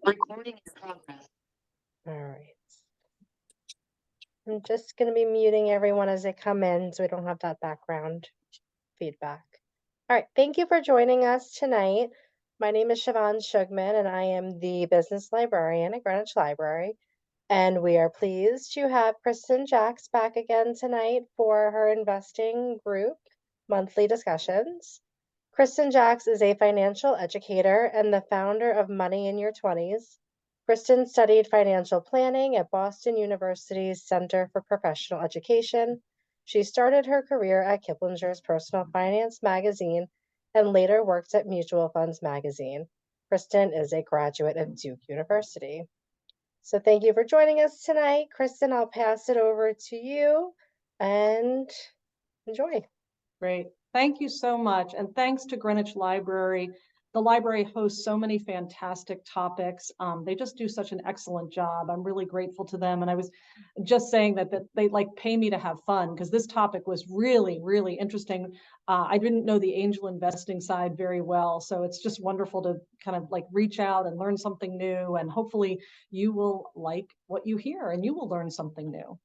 Recording in progress. All right. I'm just going to be muting everyone as they come in so we don't have that background feedback. All right. Thank you for joining us tonight. My name is Siobhan Shugman, and I am the business librarian at Greenwich Library. And we are pleased to have Kristen Jacks back again tonight for her investing group monthly discussions. Kristen Jacks is a financial educator and the founder of Money in Your 20s. Kristen studied financial planning at Boston University's Center for Professional Education. She started her career at Kiplinger's Personal Finance magazine and later worked at Mutual Funds magazine. Kristen is a graduate of Duke University. So thank you for joining us tonight. Kristen, I'll pass it over to you and enjoy. Great. Thank you so much. And thanks to Greenwich Library. The library hosts so many fantastic topics. They just do such an excellent job. I'm really grateful to them. And I was just saying that they like pay me to have fun because this topic was really, really interesting. I didn't know the angel investing side very well. So it's just wonderful to kind of like reach out and learn something new. And hopefully you will like what you hear and you will learn something new.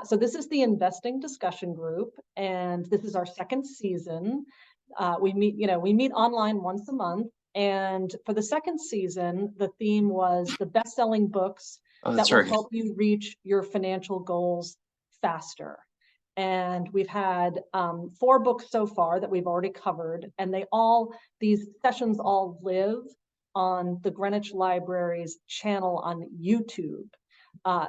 So this is the investing discussion group, and this is our second season. We meet online once a month, and for the second season, the theme was the best-selling books that will help you reach your financial goals faster. And we've had 4 books so far that we've already covered, and these sessions all live on the Greenwich Library's channel on YouTube.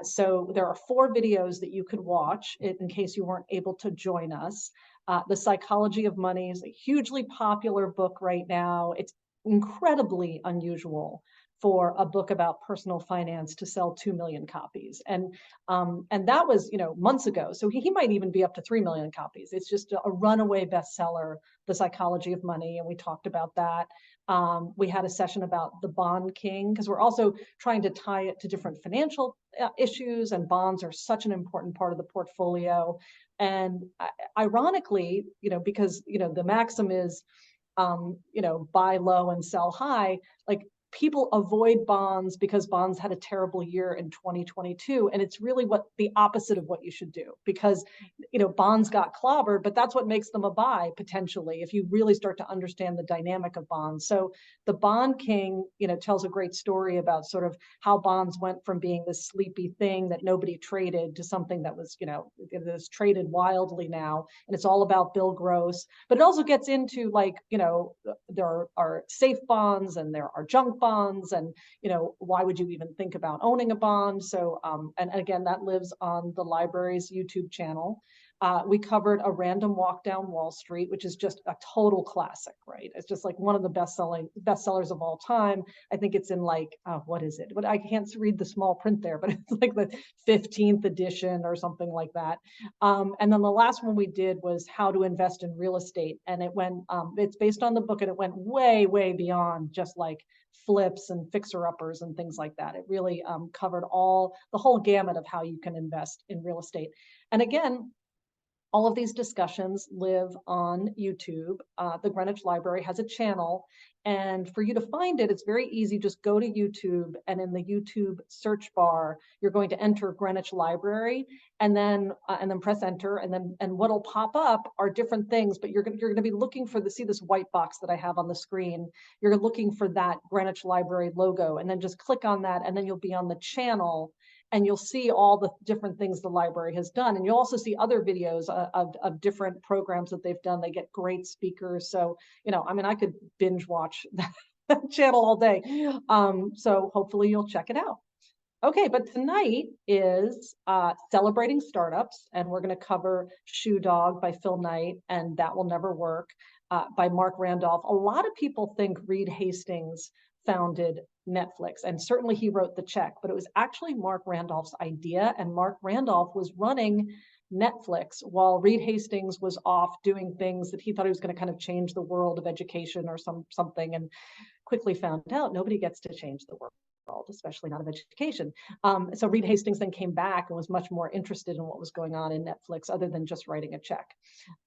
So there are 4 videos that you could watch in case you weren't able to join us. The Psychology of Money is a hugely popular book right now. It's incredibly unusual for a book about personal finance to sell 2 million copies. And that was, months ago. So he might even be up to 3 million copies. It's just a runaway bestseller, The Psychology of Money. And we talked about that. We had a session about the bond king, because we're also trying to tie it to different financial issues, and bonds are such an important part of the portfolio. And ironically, because, the maxim is, buy low and sell high, like people avoid bonds because bonds had a terrible year in 2022. And it's really the opposite of what you should do, because, bonds got clobbered, but that's what makes them a buy potentially, if you really start to understand the dynamic of bonds. So the Bond King, tells a great story about sort of how bonds went from being this sleepy thing that nobody traded to something that was, that's traded wildly now. And it's all about Bill Gross, but it also gets into there are safe bonds and there are junk bonds, and why would you even think about owning a bond? So and again, that lives on the library's YouTube channel. We covered A Random Walk Down Wall Street, which is just a total classic, right? It's just like one of the bestsellers of all time. I think it's in what is it? I can't read the small print there, but it's like the 15th edition or something like that. And then the last one we did was How to Invest in Real Estate. And it's based on the book, and it went way, way beyond just like flips and fixer-uppers and things like that. It really covered the whole gamut of how you can invest in real estate. And again, all of these discussions live on YouTube. The Greenwich Library has a channel, and for you to find it, it's very easy. Just go to YouTube, and in the YouTube search bar, you're going to enter Greenwich Library, and then press enter, and what'll pop up are different things. But you're going to be looking for see this white box that I have on the screen. You're looking for that Greenwich Library logo, and then just click on that, and then you'll be on the channel. And you'll see all the different things the library has done. And you'll also see other videos of different programs that they've done. They get great speakers. So, I could binge watch that channel all day. So hopefully you'll check it out. Okay, but tonight is Celebrating Startups, and we're going to cover Shoe Dog by Phil Knight and That Will Never Work by Mark Randolph. A lot of people think Reed Hastings founded Netflix, and certainly he wrote the check, but it was actually Mark Randolph's idea, and Mark Randolph was running Netflix while Reed Hastings was off doing things that he thought he was going to kind of change the world of education or something, and quickly found out nobody gets to change the world, especially not of education. So Reed Hastings then came back and was much more interested in what was going on in Netflix other than just writing a check.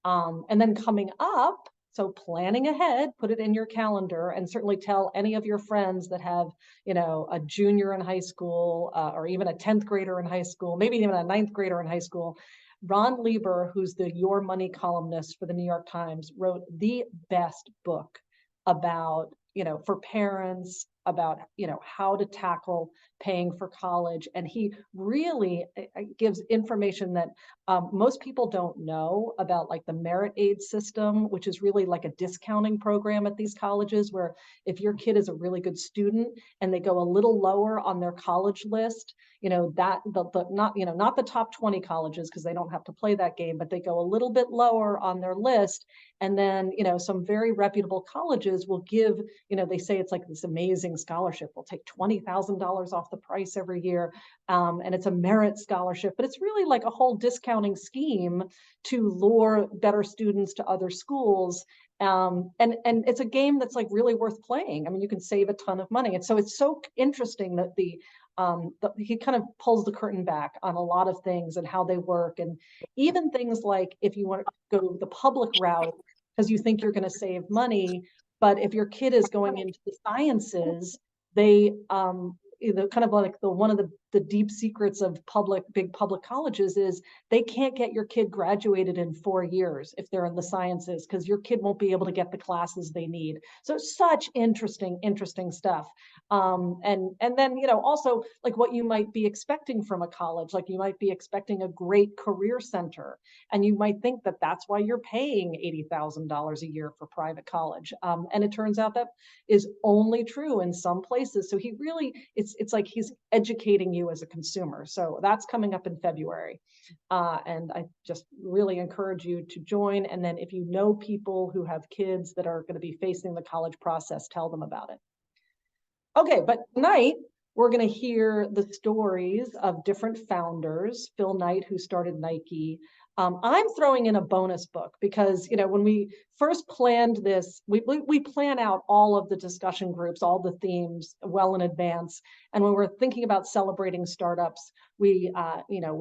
And then coming up, So planning ahead, put it in your calendar, and certainly tell any of your friends that have, a junior in high school, or even a 10th grader in high school, maybe even a ninth grader in high school. Ron Lieber, who's the Your Money columnist for the New York Times, wrote the best book about, for parents, about, how to tackle paying for college. And he really gives information that most people don't know about, like the merit aid system, which is really like a discounting program at these colleges, where if your kid is a really good student and they go a little lower on their college list, that not the top 20 colleges, because they don't have to play that game, but they go a little bit lower on their list. And then, some very reputable colleges will give, they say it's like this amazing scholarship. We'll take $20,000 off the price every year. And it's a merit scholarship, but it's really like a whole discounting scheme to lure better students to other schools. And it's a game that's like really worth playing. I mean, you can save a ton of money. And so it's so interesting that he kind of pulls the curtain back on a lot of things and how they work. And even things like, if you want to go the public route because you think you're going to save money, but if your kid is going into the sciences, they kind of like one of the deep secrets of big public colleges is they can't get your kid graduated in 4 years if they're in the sciences, because your kid won't be able to get the classes they need. So such interesting stuff. And then, also like what you might be expecting from a college, like you might be expecting a great career center, and you might think that that's why you're paying $80,000 a year for private college. And it turns out that is only true in some places. So he really, it's like he's educating you as a consumer. So that's coming up in February. And I just really encourage you to join. And then if you know people who have kids that are going to be facing the college process, tell them about it. Okay, but tonight we're going to hear the stories of different founders. Phil Knight, who started Nike. I'm throwing in a bonus book because, when we first planned this, we plan out all of the discussion groups, all the themes well in advance. And when we're thinking about celebrating startups, we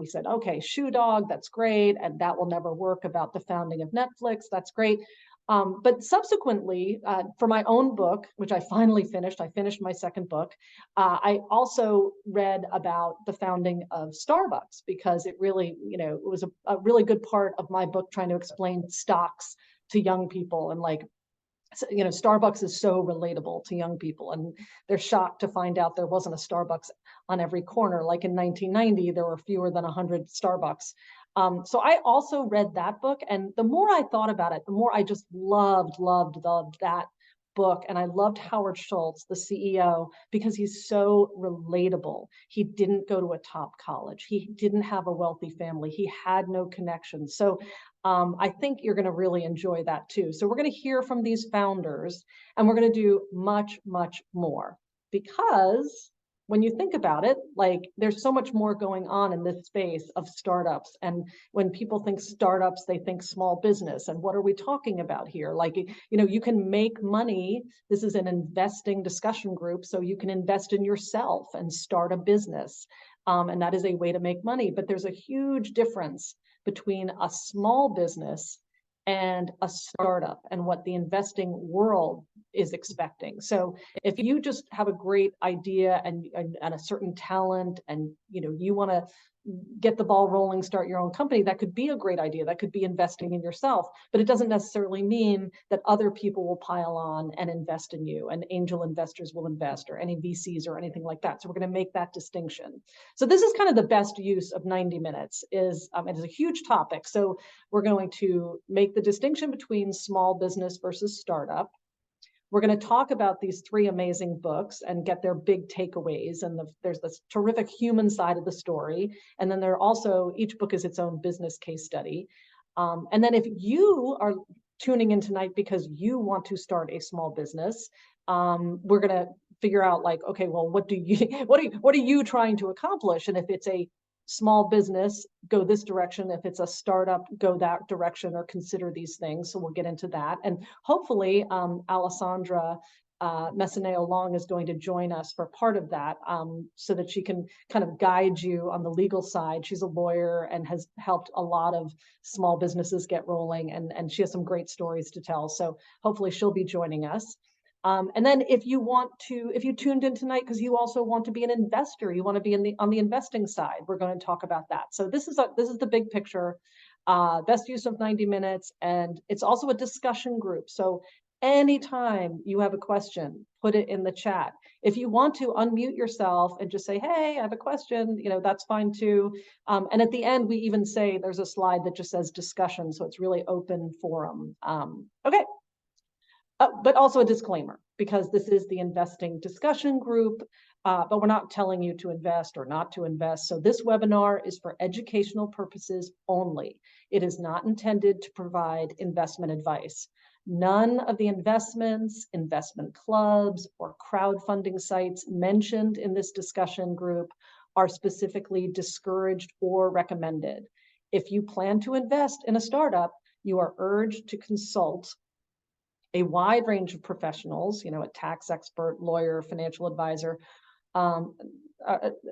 said, okay, Shoe Dog, that's great. And That Will Never Work about the founding of Netflix. That's great. But subsequently, for my own book, which I finally finished, I finished my second book. I also read about the founding of Starbucks, because it really, it was a really good part of my book trying to explain stocks to young people. And like, Starbucks is so relatable to young people, and they're shocked to find out there wasn't a Starbucks on every corner. Like in 1990, there were fewer than 100 Starbucks. So I also read that book, and the more I thought about it, the more I just loved that book. And I loved Howard Schultz, the CEO, because he's so relatable. He didn't go to a top college. He didn't have a wealthy family. He had no connections. So I think you're going to really enjoy that too. So we're going to hear from these founders, and we're going to do much, much more, because when you think about it, like there's so much more going on in this space of startups. And when people think startups, they think small business. And what are we talking about here? Like, you can make money. This is an investing discussion group. So you can invest in yourself and start a business. And that is a way to make money. But there's a huge difference between a small business and a startup, and what the investing world is expecting. So if you just have a great idea and a certain talent, and you want to get the ball rolling, start your own company, that could be a great idea. That could be investing in yourself, but it doesn't necessarily mean that other people will pile on and invest in you, and angel investors will invest, or any VCs or anything like that. So we're going to make that distinction. So this is kind of the best use of 90 minutes. It is a huge topic. So we're going to make the distinction between small business versus startup. We're going to talk about these 3 amazing books and get their big takeaways. And there's this terrific human side of the story. And then each book is its own business case study. And then if you are tuning in tonight because you want to start a small business, we're going to figure out like, okay, well, what are you trying to accomplish? And if it's a small business, go this direction. If it's a startup, go that direction, or consider these things. So we'll get into that. And hopefully, Alessandra Messineo Long is going to join us for part of that, so that she can kind of guide you on the legal side. She's a lawyer and has helped a lot of small businesses get rolling, and she has some great stories to tell. So hopefully she'll be joining us. And then if you tuned in tonight because you also want to be an investor, you want to be on the investing side, we're going to talk about that. So this is the big picture, best use of 90 minutes, and it's also a discussion group. So anytime you have a question, put it in the chat. If you want to unmute yourself and just say, hey, I have a question, that's fine too. And at the end, we even say there's a slide that just says discussion. So it's really open forum. Okay. But also a disclaimer, because this is the investing discussion group, but we're not telling you to invest or not to invest. So this webinar is for educational purposes only. It is not intended to provide investment advice. None of the investments, investment clubs, or crowdfunding sites mentioned in this discussion group are specifically discouraged or recommended. If you plan to invest in a startup, you are urged to consult a wide range of professionals, a tax expert, lawyer, financial advisor, a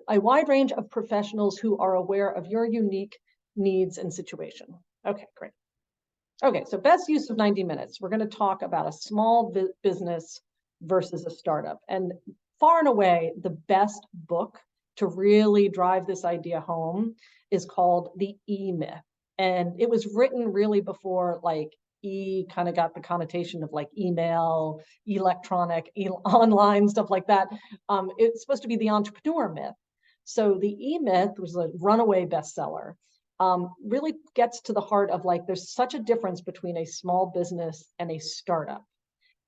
wide range of professionals who are aware of your unique needs and situation. Okay, great. Okay, so best use of 90 minutes. We're going to talk about a small business versus a startup. And far and away, the best book to really drive this idea home is called The E-Myth. And it was written really before kind of got the connotation of email, electronic, online, stuff like that. It's supposed to be the entrepreneur myth. So the E-Myth was a runaway bestseller. Really gets to the heart of there's such a difference between a small business and a startup.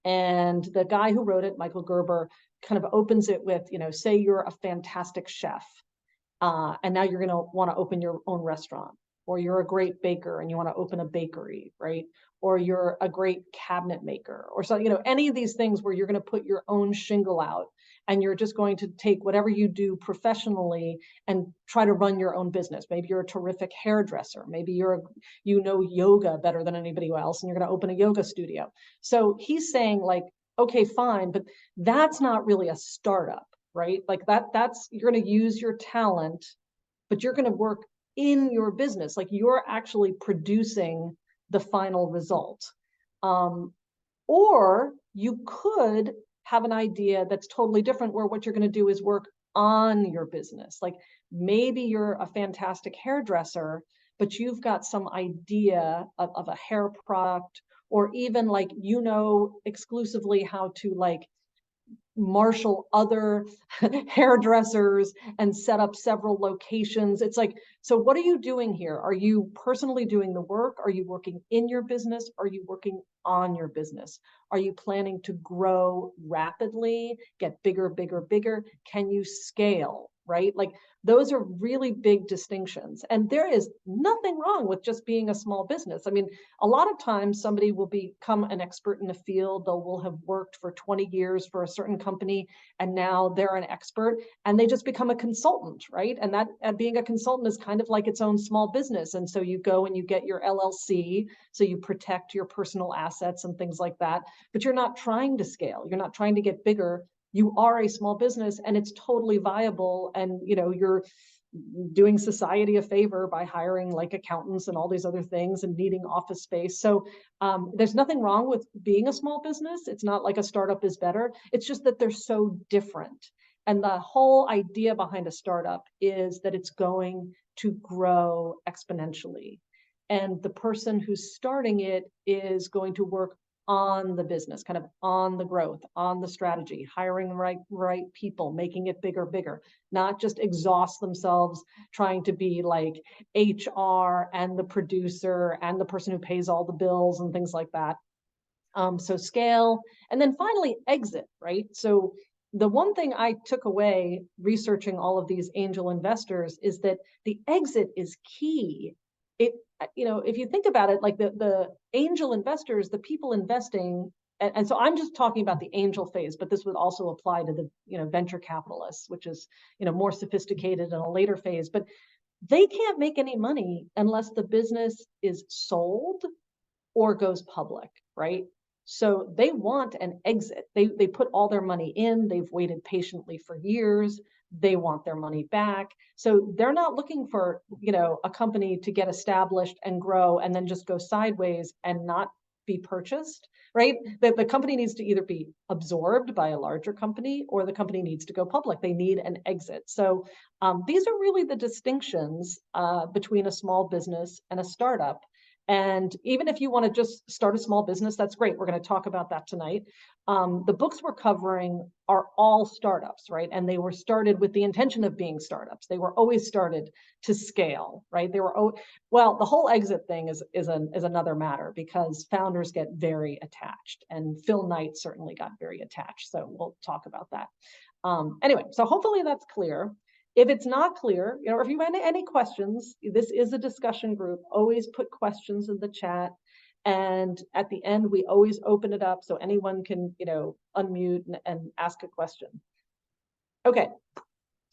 And the guy who wrote it, Michael Gerber, kind of opens it with, say you're a fantastic chef, and now you're going to want to open your own restaurant, or you're a great baker and you want to open a bakery, right? Or you're a great cabinet maker, or so, any of these things where you're going to put your own shingle out and you're just going to take whatever you do professionally and try to run your own business. Maybe you're a terrific hairdresser. Maybe yoga better than anybody else, and you're going to open a yoga studio. So he's saying okay, fine, but that's not really a startup, right? That's you're going to use your talent, but you're going to work in your business. You're actually producing the final result. Or you could have an idea that's totally different, where what you're going to do is work on your business. Maybe you're a fantastic hairdresser, but you've got some idea of a hair product, or even exclusively how to marshal other hairdressers and set up several locations. It's so what are you doing here? Are you personally doing the work? Are you working in your business? Are you working on your business? Are you planning to grow rapidly, get bigger, bigger, bigger? Can you scale, right? Those are really big distinctions. And there is nothing wrong with just being a small business. I mean, a lot of times somebody will become an expert in a field. They will have worked for 20 years for a certain company, and now they're an expert, and they just become a consultant, right? And being a consultant is kind of like its own small business. And so you go and you get your LLC, so you protect your personal assets and things like that, but you're not trying to scale. You're not trying to get bigger. You are a small business, and it's totally viable. And, you're doing society a favor by hiring accountants and all these other things and needing office space. So there's nothing wrong with being a small business. It's not like a startup is better. It's just that they're so different. And the whole idea behind a startup is that it's going to grow exponentially. And the person who's starting it is going to work on the business, kind of on the growth, on the strategy, hiring the right people, making it bigger, not just exhaust themselves trying to be HR and the producer and the person who pays all the bills and things like that. So scale, and then finally exit, right? So the one thing I took away researching all of these angel investors is that the exit is key. If you think about it, the angel investors, the people investing, and so I'm just talking about the angel phase, but this would also apply to the venture capitalists, which is more sophisticated in a later phase. But they can't make any money unless the business is sold or goes public, right? So they want an exit. They put all their money in, they've waited patiently for years, they want their money back. So they're not looking for, a company to get established and grow and then just go sideways and not be purchased, right? The company needs to either be absorbed by a larger company or the company needs to go public. They need an exit. So these are really the distinctions between a small business and a startup. And even if you want to just start a small business, that's great. We're going to talk about that tonight. The books we're covering are all startups, right? And they were started with the intention of being startups. They were always started to scale, right? Well, the whole exit thing is another matter because founders get very attached, and Phil Knight certainly got very attached. So we'll talk about that. Anyway, so hopefully that's clear. If it's not clear, or if you have any questions, this is a discussion group. Always put questions in the chat. And at the end, we always open it up so anyone can, unmute and ask a question. Okay,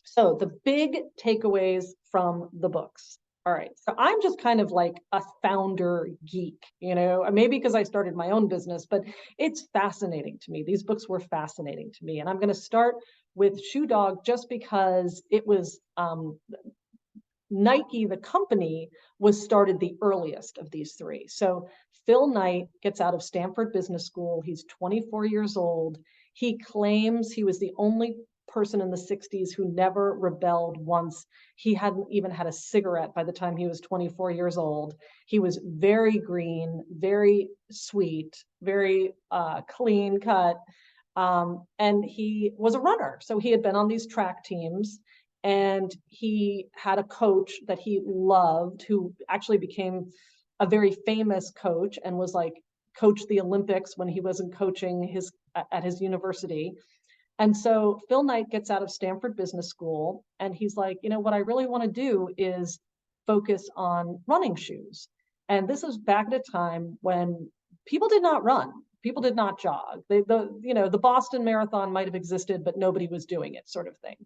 so the big takeaways from the books. All right, so I'm just kind of like a founder geek, maybe because I started my own business, but it's fascinating to me. These books were fascinating to me. And I'm going to start with Shoe Dog just because it was Nike, the company, was started the earliest of these three. So Phil Knight gets out of Stanford Business School. He's 24 years old. He claims he was the only person in the 60s who never rebelled once. He hadn't even had a cigarette by the time he was 24 years old. He was very green, very sweet, very clean cut. And he was a runner. So he had been on these track teams and he had a coach that he loved who actually became a very famous coach and was like coached the Olympics when he wasn't coaching at his university. And so Phil Knight gets out of Stanford Business School and he's like, what I really want to do is focus on running shoes. And this is back at a time when people did not run. People did not jog. The Boston Marathon might have existed, but nobody was doing it, sort of thing.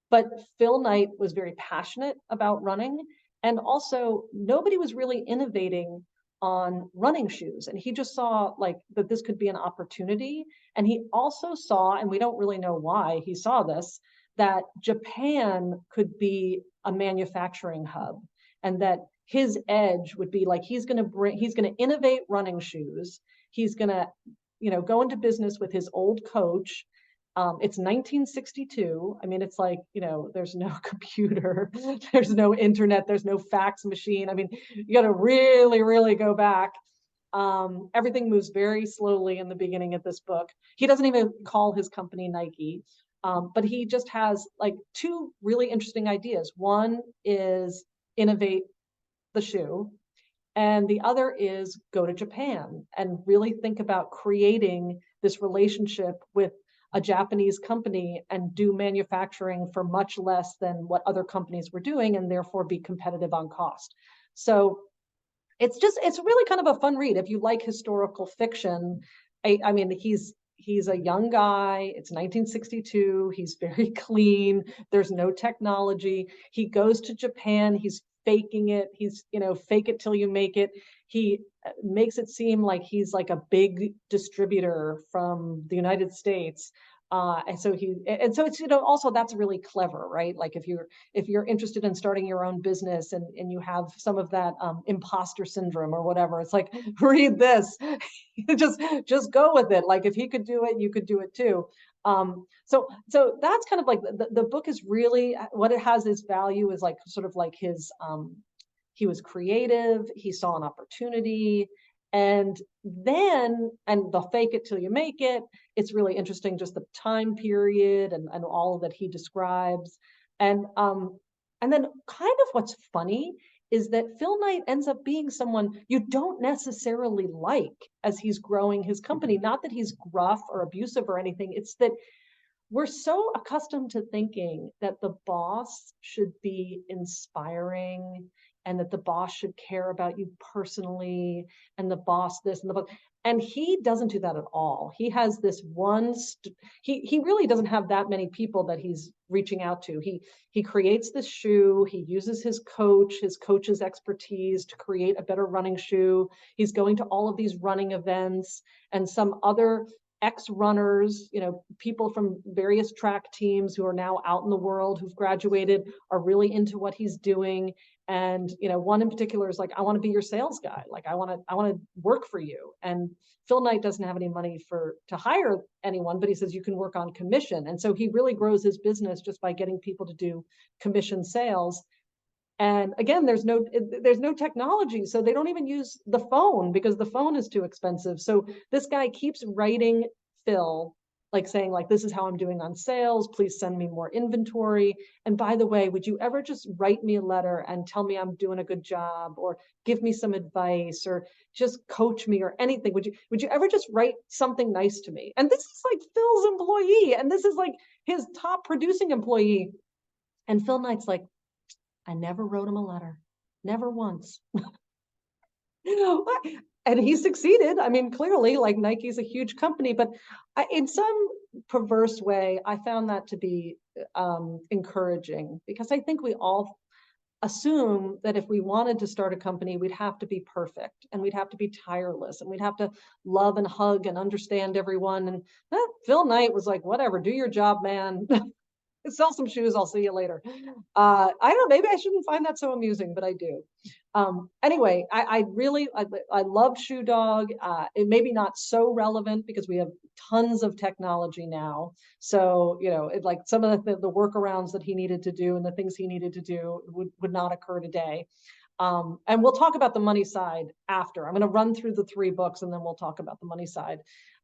But Phil Knight was very passionate about running, and also nobody was really innovating on running shoes. And he just saw like that this could be an opportunity. And he also saw, and we don't really know why he saw this, that Japan could be a manufacturing hub, and that his edge would be like he's going to innovate running shoes. He's going to, go into business with his old coach. It's 1962. I mean, it's like, there's no computer, there's no internet, there's no fax machine. I mean, you got to really, really go back. Everything moves very slowly in the beginning of this book. He doesn't even call his company Nike, but he just has like two really interesting ideas. One is innovate the shoe, and the other is go to Japan and really think about creating this relationship with a Japanese company and do manufacturing for much less than what other companies were doing and therefore be competitive on cost. So it's really kind of a fun read. If you like historical fiction, I mean, he's a young guy. It's 1962. He's very clean. There's no technology. He goes to Japan. He's faking it. He's, fake it till you make it. He makes it seem like he's like a big distributor from the United States. And so it's, also that's really clever, right? Like if you're interested in starting your own business and you have some of that imposter syndrome or whatever, it's like, read this, just go with it. Like if he could do it, you could do it too. So that's kind of like the book is really what it has its value is like sort of like his he was creative, he saw an opportunity, and the fake it till you make it. It's really interesting, just the time period and all that he describes. And then kind of what's funny is that Phil Knight ends up being someone you don't necessarily like as he's growing his company. Not that he's gruff or abusive or anything. It's that we're so accustomed to thinking that the boss should be inspiring and that the boss should care about you personally, and the boss this and the boss. And he doesn't do that at all. He has this he really doesn't have that many people that he's reaching out to. He creates this shoe, he uses his coach's expertise to create a better running shoe. He's going to all of these running events, and some other ex-runners, people from various track teams who are now out in the world, who've graduated, are really into what he's doing. And one in particular is like, I want to be your sales guy. Like, I want to work for you. And Phil Knight doesn't have any money to hire anyone, but he says you can work on commission. And so he really grows his business just by getting people to do commission sales. And again, there's no technology, so they don't even use the phone because the phone is too expensive. So this guy keeps writing Phil, like saying, like, this is how I'm doing on sales, please send me more inventory, and by the way, would you ever just write me a letter and tell me I'm doing a good job, or give me some advice, or just coach me, or anything? Would you ever just write something nice to me? And this is like Phil's employee, and this is like his top producing employee. And Phil Knight's like, I never wrote him a letter, never once. And he succeeded. I mean, clearly, like, Nike's a huge company, but in some perverse way, I found that to be encouraging, because I think we all assume that if we wanted to start a company, we'd have to be perfect, and we'd have to be tireless, and we'd have to love and hug and understand everyone. And Phil Knight was like, whatever, do your job, man. Sell some shoes, I'll see you later. I don't know, maybe I shouldn't find that so amusing, but I do. Anyway, I love Shoe Dog. It may be not so relevant because we have tons of technology now. So, like, some of the workarounds that he needed to do and the things he needed to do would not occur today. And we'll talk about the money side after. I'm going to run through the 3 books and then we'll talk about the money side.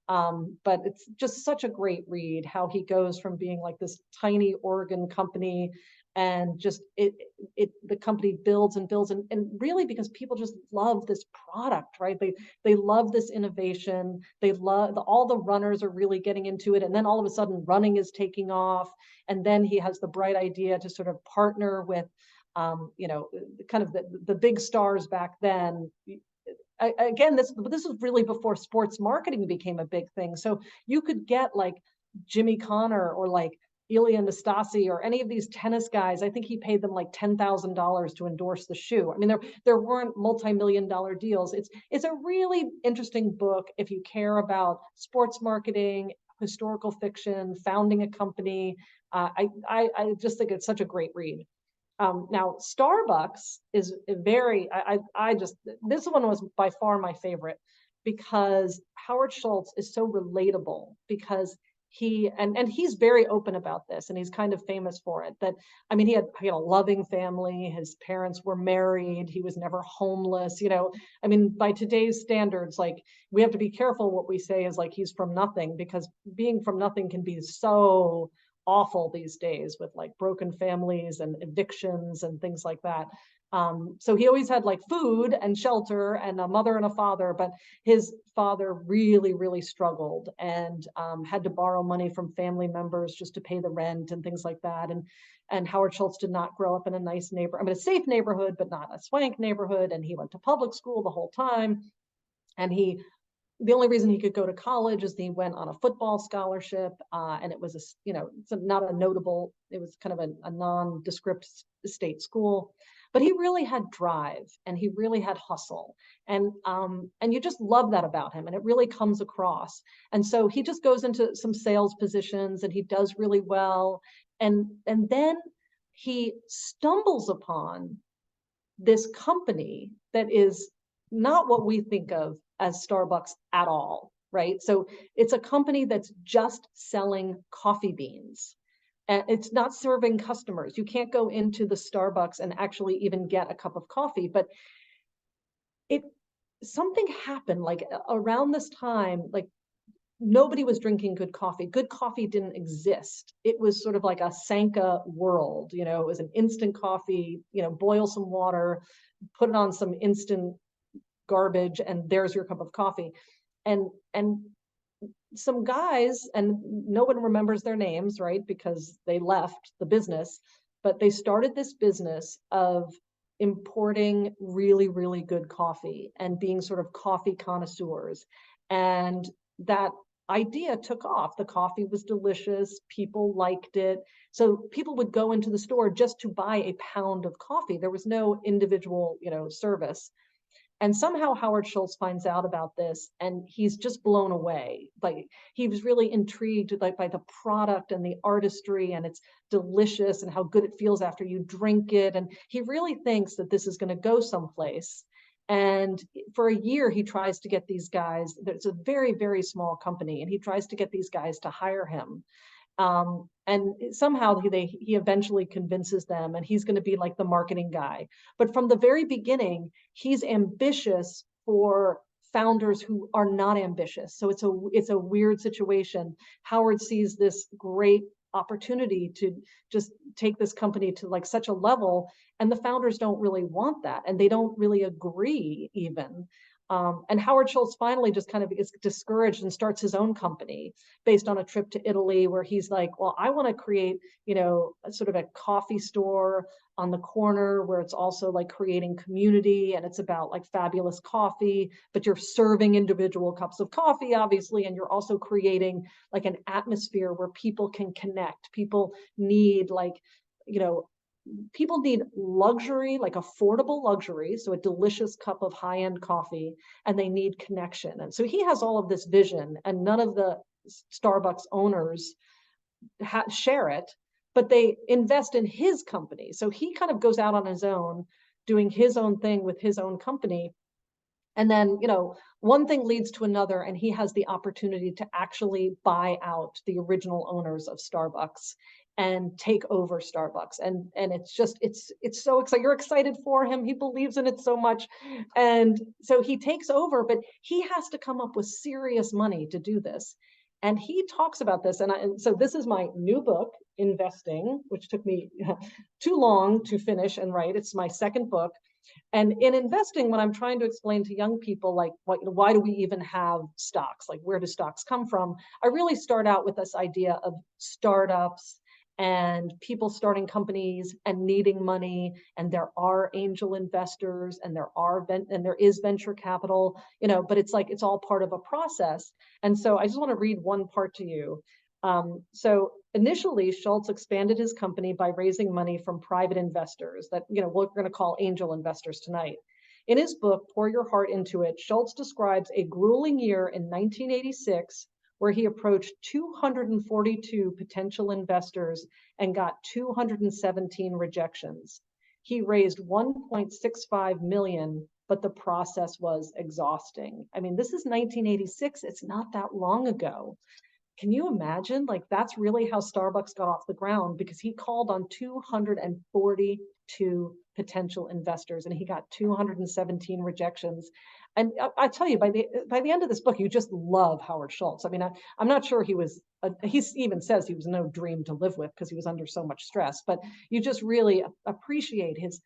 But it's just such a great read, how he goes from being like this tiny Oregon company, and just the company builds and builds, and really because people just love this product, right? They love this innovation. They love all the runners are really getting into it, and then all of a sudden running is taking off, and then he has the bright idea to sort of partner with kind of the big stars back then. Again, this was really before sports marketing became a big thing. So you could get like Jimmy Connor or like Ilya Nastasi or any of these tennis guys. I think he paid them like $10,000 to endorse the shoe. I mean, there weren't multi-million-dollar deals. It's a really interesting book if you care about sports marketing, historical fiction, founding a company. I just think it's such a great read. Now, Starbucks is this one was by far my favorite, because Howard Schultz is so relatable, because he's very open about this, and he's kind of famous for it. That, I mean, he had a loving family. His parents were married. He was never homeless. I mean, by today's standards, like, we have to be careful what we say is like he's from nothing, because being from nothing can be so awful these days, with like broken families and evictions and things like that. So he always had like food and shelter and a mother and a father, but his father really, really struggled, and had to borrow money from family members just to pay the rent and things like that. And Howard Schultz did not grow up in a nice a safe neighborhood, but not a swank neighborhood. And he went to public school the whole time. And the only reason he could go to college is he went on a football scholarship, and it was not a notable. It was kind of a nondescript state school, but he really had drive, and he really had hustle, and you just love that about him, and it really comes across. And so he just goes into some sales positions, and he does really well, and then he stumbles upon this company that is not what we think of as Starbucks at all, right? So it's a company that's just selling coffee beans. And it's not serving customers. You can't go into the Starbucks and actually even get a cup of coffee. But something happened, like, around this time, like, nobody was drinking good coffee. Good coffee didn't exist. It was sort of like a Sanka world. It was an instant coffee, boil some water, put it on some instant garbage, and there's your cup of coffee. And some guys, and no one remembers their names, right? Because they left the business, but they started this business of importing really, really good coffee and being sort of coffee connoisseurs. And that idea took off. The coffee was delicious. People liked it. So people would go into the store just to buy a pound of coffee. There was no individual, service. And somehow Howard Schultz finds out about this and he's just blown away. Like he was really intrigued by the product and the artistry, and it's delicious and how good it feels after you drink it. And he really thinks that this is going to go someplace. And for a year, he tries to get these guys, it's a very, very small company, and he tries to get these guys to hire him. And somehow he eventually convinces them, and he's going to be like the marketing guy. But from the very beginning, he's ambitious for founders who are not ambitious. So it's a weird situation. Howard sees this great opportunity to just take this company to like such a level, and the founders don't really want that, and they don't really agree even. And Howard Schultz finally just kind of is discouraged and starts his own company based on a trip to Italy, where he's like, well, I want to create, sort of a coffee store on the corner where it's also like creating community, and it's about like fabulous coffee, but you're serving individual cups of coffee, obviously, and you're also creating like an atmosphere where people can connect. People need like, you know, people need luxury, like affordable luxury, so a delicious cup of high-end coffee, and they need connection. And so he has all of this vision, and none of the Starbucks owners share it, but they invest in his company. So he kind of goes out on his own, doing his own thing with his own company. And then, one thing leads to another, and he has the opportunity to actually buy out the original owners of Starbucks and take over Starbucks. And it's so exciting. You're excited for him. He believes in it so much. And so he takes over, but he has to come up with serious money to do this. And he talks about this. And so this is my new book, Investing, which took me too long to finish and write. It's my second book. And in investing, when I'm trying to explain to young people, like, why do we even have stocks? Like, where do stocks come from? I really start out with this idea of startups and people starting companies and needing money. And there are angel investors, and there is venture capital, but it's like, it's all part of a process. And so I just want to read one part to you. So initially, Schultz expanded his company by raising money from private investors that, we're going to call angel investors tonight. In his book, Pour Your Heart Into It, Schultz describes a grueling year in 1986 where he approached 242 potential investors and got 217 rejections. He raised 1.65 million, but the process was exhausting. I mean, this is 1986. It's not that long ago. Can you imagine? Like, that's really how Starbucks got off the ground, because he called on 242 potential investors and he got 217 rejections. And I tell you, by the end of this book, you just love Howard Schultz. I mean, I'm not sure he even says he was no dream to live with because he was under so much stress, but you just really appreciate his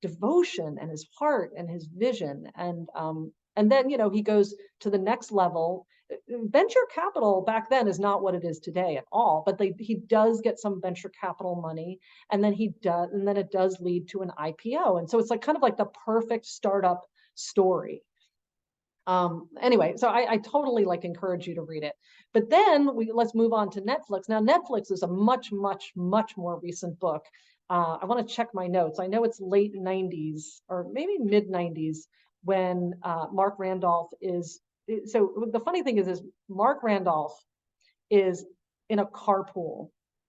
devotion and his heart and his vision. And then, he goes to the next level. Venture capital back then is not what it is today at all, but he does get some venture capital money, and then it does lead to an IPO. And so it's like kind of like the perfect startup story. Anyway, so I totally like encourage you to read it. But then let's move on to Netflix. Now, Netflix is a much, much, much more recent book. I want to check my notes. I know it's late 90s or maybe mid 90s when Mark Randolph is. So the funny thing is Mark Randolph is in a carpool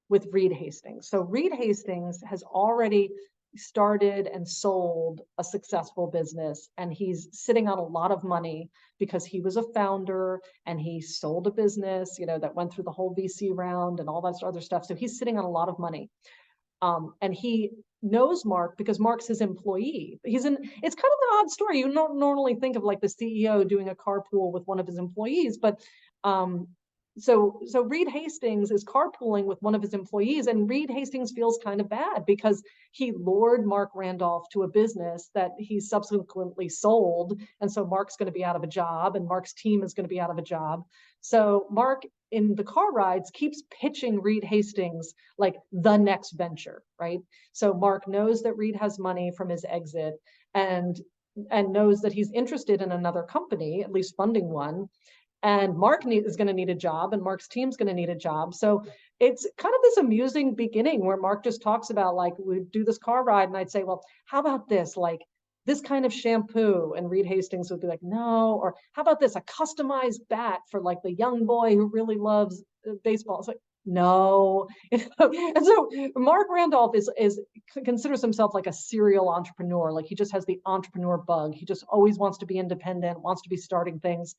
with Reed Hastings. So Reed Hastings has already started and sold a successful business, and he's sitting on a lot of money because he was a founder and he sold a business, that went through the whole VC round and all that other stuff. So he's sitting on a lot of money. And he knows Mark because Mark's his employee. It's kind of an odd story. You don't normally think of like the CEO doing a carpool with one of his employees, but so Reed Hastings is carpooling with one of his employees, and Reed Hastings feels kind of bad because he lured Mark Randolph to a business that he subsequently sold. And so Mark's going to be out of a job, and Mark's team is going to be out of a job. So Mark in the car rides keeps pitching Reed Hastings like the next venture, right? So Mark knows that Reed has money from his exit, and knows that he's interested in another company, at least funding one. And Mark is going to need a job, and Mark's team's going to need a job. So it's kind of this amusing beginning where Mark just talks about, like, we do this car ride, and I'd say, well, how about this? Like, this kind of shampoo. And Reed Hastings would be like, no. Or how about this? A customized bat for like the young boy who really loves baseball. It's like, no. And so Mark Randolph is considers himself like a serial entrepreneur. Like, he just has the entrepreneur bug. He just always wants to be independent, wants to be starting things.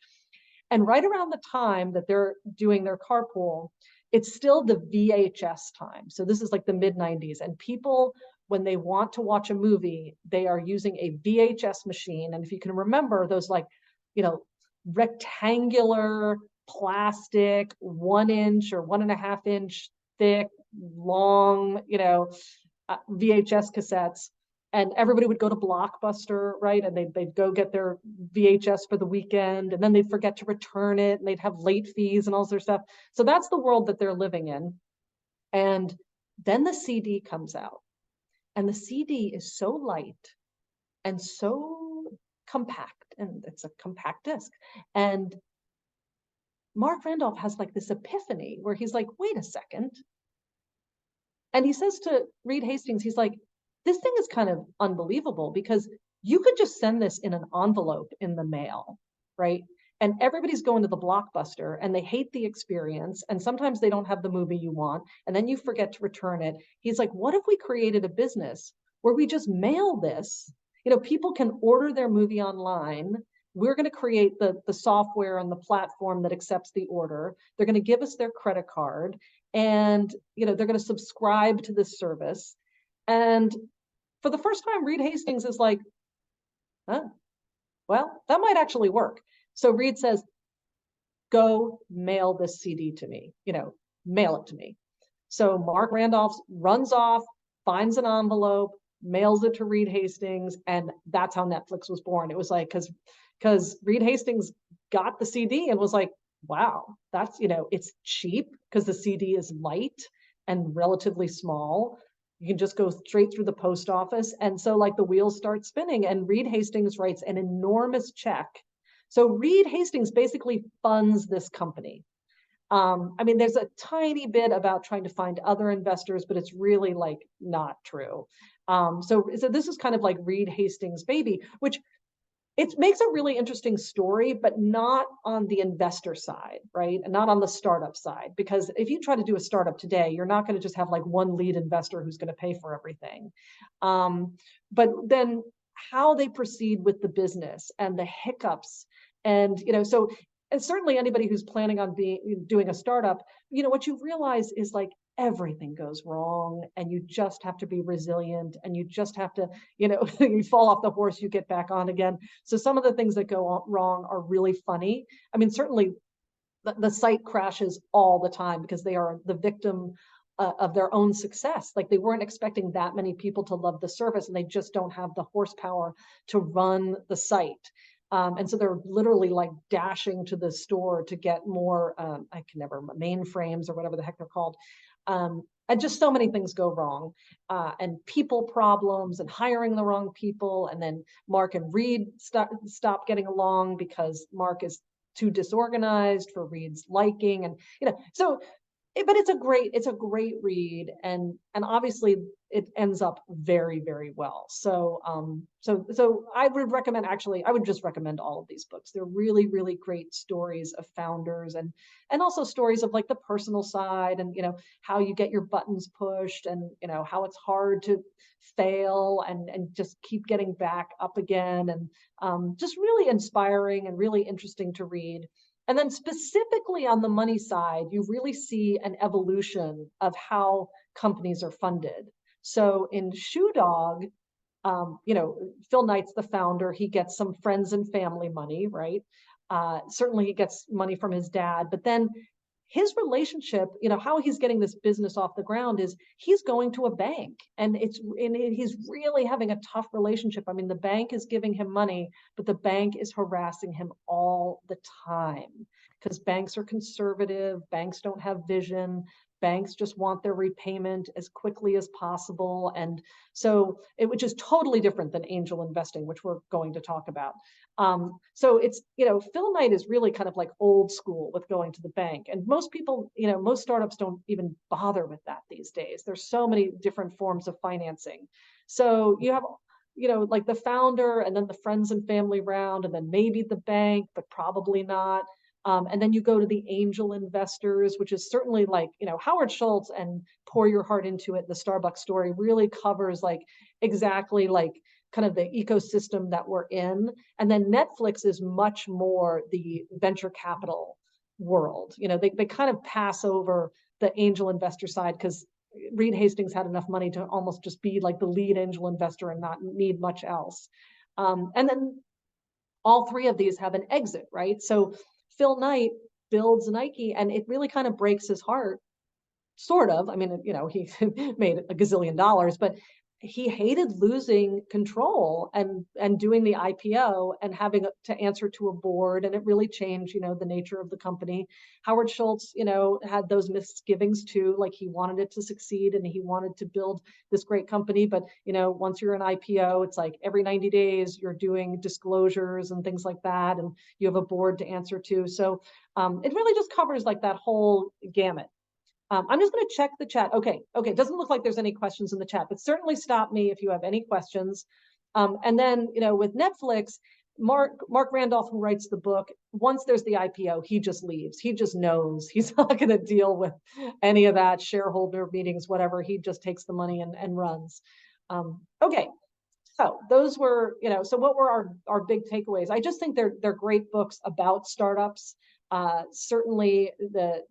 And right around the time that they're doing their carpool, it's still the VHS time. So this is like the mid 90s. And people, when they want to watch a movie, they are using a VHS machine. And if you can remember those, like, rectangular plastic, 1 inch or 1.5 inch thick, long, VHS cassettes, and everybody would go to Blockbuster, right? And they'd go get their VHS for the weekend, and then they'd forget to return it, and they'd have late fees and all their stuff. So that's the world that they're living in. And then the CD comes out, and the CD is so light and so compact, and it's a compact disc. And Mark Randolph has like this epiphany where he's like, wait a second. And he says to Reed Hastings, he's like, this thing is kind of unbelievable because you could just send this in an envelope in the mail, right? And everybody's going to the Blockbuster and they hate the experience. And sometimes they don't have the movie you want. And then you forget to return it. He's like, what if we created a business where we just mail this? People can order their movie online. We're going to create the software and the platform that accepts the order. They're going to give us their credit card, and they're going to subscribe to this service. And for the first time, Reed Hastings is like, well, that might actually work. So Reed says, go mail this CD to me, mail it to me. So Mark Randolph runs off, finds an envelope, mails it to Reed Hastings, and that's how Netflix was born. It was like, because Reed Hastings got the CD and was like, wow, that's, it's cheap because the CD is light and relatively small. You can just go straight through the post office. And so, like, the wheels start spinning, and Reed Hastings writes an enormous check. So Reed Hastings basically funds this company. There's a tiny bit about trying to find other investors, but it's really like not true. So this is kind of like Reed Hastings' baby, which it makes a really interesting story, but not on the investor side, right? And not on the startup side, because if you try to do a startup today, you're not going to just have like one lead investor who's going to pay for everything. But then how they proceed with the business and the hiccups, and and certainly anybody who's planning on doing a startup, what you realize is like everything goes wrong, and you just have to be resilient, and you just have to, you fall off the horse, you get back on again. So some of the things that go wrong are really funny. Certainly the site crashes all the time because they are the victim of their own success. Like, they weren't expecting that many people to love the service, and they just don't have the horsepower to run the site. And so they're literally like dashing to the store to get more, mainframes or whatever the heck they're called. And just so many things go wrong, and people problems, and hiring the wrong people. And then Mark and Reed stop getting along because Mark is too disorganized for Reed's liking. And, but it's a great read. And obviously it ends up very, very well. So I would just recommend all of these books. They're really, really great stories of founders, and also stories of like the personal side, and how you get your buttons pushed, and how it's hard to fail and just keep getting back up again, and just really inspiring and really interesting to read. And then specifically on the money side, you really see an evolution of how companies are funded. So in Shoe Dog, Phil Knight's the founder. He gets some friends and family money, right? Certainly he gets money from his dad, but then his relationship, how he's getting this business off the ground is he's going to a bank, and he's really having a tough relationship. I mean, the bank is giving him money, but the bank is harassing him all the time because banks are conservative, banks don't have vision, banks just want their repayment as quickly as possible. And so which is totally different than angel investing, which we're going to talk about. So it's, Phil Knight is really kind of like old school with going to the bank. And most people, most startups don't even bother with that these days. There's so many different forms of financing. So you have, like the founder and then the friends and family round, and then maybe the bank, but probably not. And then you go to the angel investors, which is certainly like, Howard Schultz and Pour Your Heart Into It, the Starbucks story really covers like exactly like kind of the ecosystem that we're in. And then Netflix is much more the venture capital world. They kind of pass over the angel investor side because Reed Hastings had enough money to almost just be like the lead angel investor and not need much else. And then all three of these have an exit, right? So Phil Knight builds Nike, and it really kind of breaks his heart, sort of. I mean, he made a gazillion dollars, but he hated losing control and doing the IPO and having to answer to a board, and it really changed, the nature of the company. Howard Schultz, had those misgivings too, like he wanted it to succeed and he wanted to build this great company, but once you're an IPO, it's like every 90 days you're doing disclosures and things like that, and you have a board to answer to. So it really just covers like that whole gamut. I'm just going to check the chat. Okay. It doesn't look like there's any questions in the chat, but certainly stop me if you have any questions. And then, with Netflix, Mark Randolph, who writes the book, once there's the IPO, he just leaves. He just knows he's not going to deal with any of that, shareholder meetings, whatever. He just takes the money and runs. Okay. So those were, so what were our big takeaways? I just think they're great books about startups. Certainly the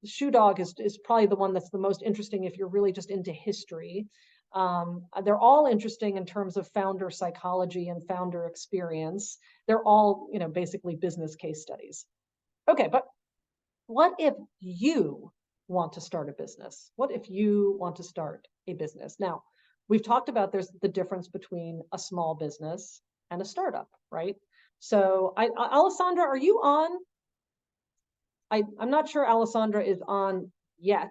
Shoe Dog is probably the one that's the most interesting if you're really just into history. They're all interesting in terms of founder psychology and founder experience. They're all, basically business case studies. Okay, but what if you want to start a business? What if you want to start a business? Now, we've talked about there's the difference between a small business and a startup, right? So, Alessandra, are you on? I'm not sure Alessandra is on yet.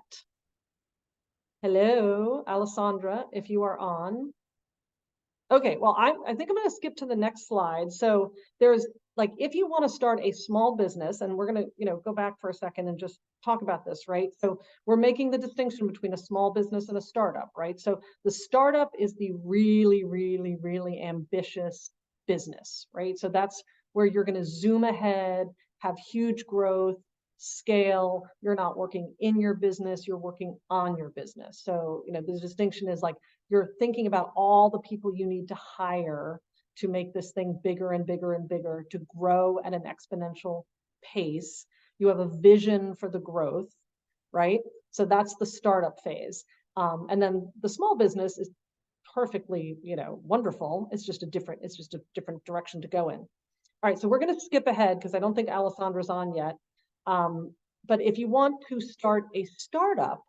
Hello, Alessandra, if you are on. Okay, well, I think I'm going to skip to the next slide. So there's like, if you want to start a small business, and we're going to, go back for a second and just talk about this, right? So we're making the distinction between a small business and a startup, right? So the startup is the really, really, really ambitious business, right? So that's where you're going to zoom ahead, have huge growth, scale. You're not working in your business, you're working on your business. So, the distinction is like, you're thinking about all the people you need to hire to make this thing bigger and bigger and bigger, to grow at an exponential pace. You have a vision for the growth, right? So that's the startup phase. And then the small business is perfectly, wonderful. It's just a different direction to go in. All right, so we're going to skip ahead because I don't think Alessandra's on yet. But if you want to start a startup,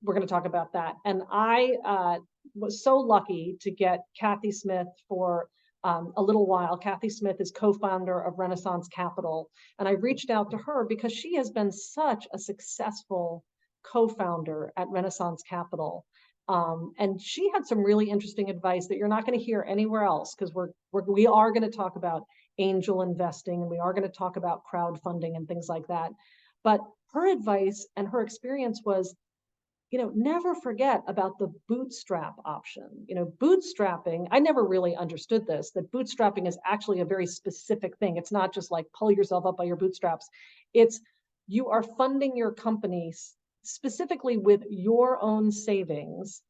we're going to talk about that. And I was so lucky to get Kathy Smith for a little while. Kathy Smith is co-founder of Renaissance Capital. And I reached out to her because she has been such a successful co-founder at Renaissance Capital. And she had some really interesting advice that you're not going to hear anywhere else, because we are going to talk about angel investing, and we are going to talk about crowdfunding and things like that. But her advice and her experience was, never forget about the bootstrap option. Bootstrapping, I never really understood this, that bootstrapping is actually a very specific thing. It's not just like pull yourself up by your bootstraps. It's you are funding your company specifically with your own savings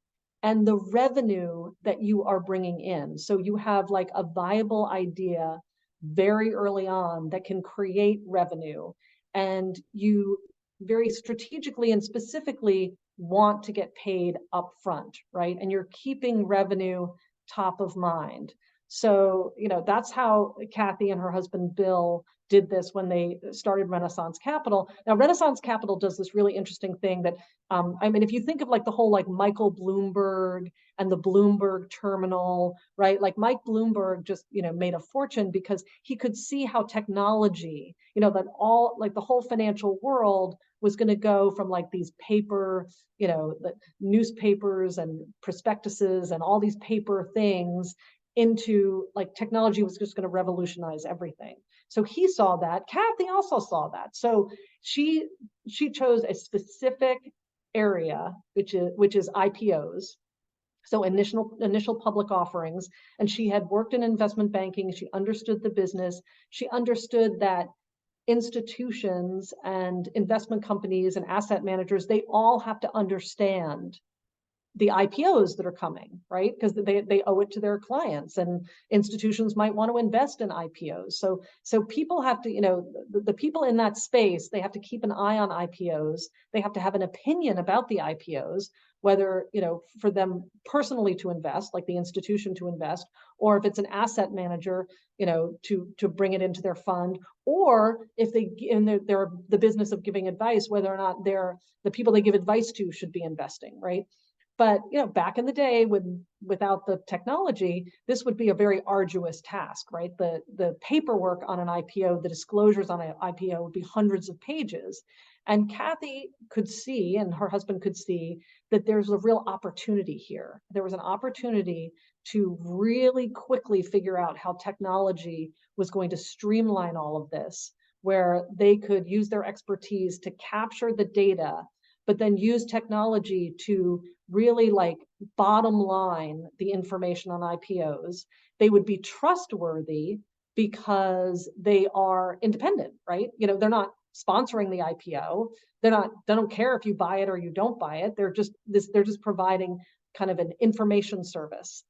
and the revenue that you are bringing in. So you have like a viable idea very early on that can create revenue, and you very strategically and specifically want to get paid up front, right? And you're keeping revenue top of mind. So, that's how Kathy and her husband Bill did this when they started Renaissance Capital. Now, Renaissance Capital does this really interesting thing that, I mean, if you think of like the whole like Michael Bloomberg and the Bloomberg terminal, right? Like Mike Bloomberg just, made a fortune because he could see how technology, that all like the whole financial world was going to go from like these paper, the newspapers and prospectuses and all these paper things into like technology was just going to revolutionize everything. So he saw that. Kathy also saw that. So she chose a specific area, which is IPOs. So initial public offerings. And she had worked in investment banking. She understood the business. She understood that institutions and investment companies and asset managers, they all have to understand the IPOs that are coming, right? Because they owe it to their clients, and institutions might want to invest in IPOs. So people have to, the people in that space, they have to keep an eye on IPOs. They have to have an opinion about the IPOs, whether, for them personally to invest, like the institution to invest, or if it's an asset manager, to bring it into their fund, or if they're the business of giving advice, whether or not the people they give advice to should be investing, right? But back in the day, without the technology, this would be a very arduous task, right? The paperwork on an IPO, the disclosures on an IPO would be hundreds of pages. And Kathy could see, and her husband could see, that there's a real opportunity here. There was an opportunity to really quickly figure out how technology was going to streamline all of this, where they could use their expertise to capture the data, but then use technology to really like bottom line the information on IPOs. They would be trustworthy because they are independent, right? They're not sponsoring the IPO. They don't care if you buy it or you don't buy it. They're just providing kind of an information service.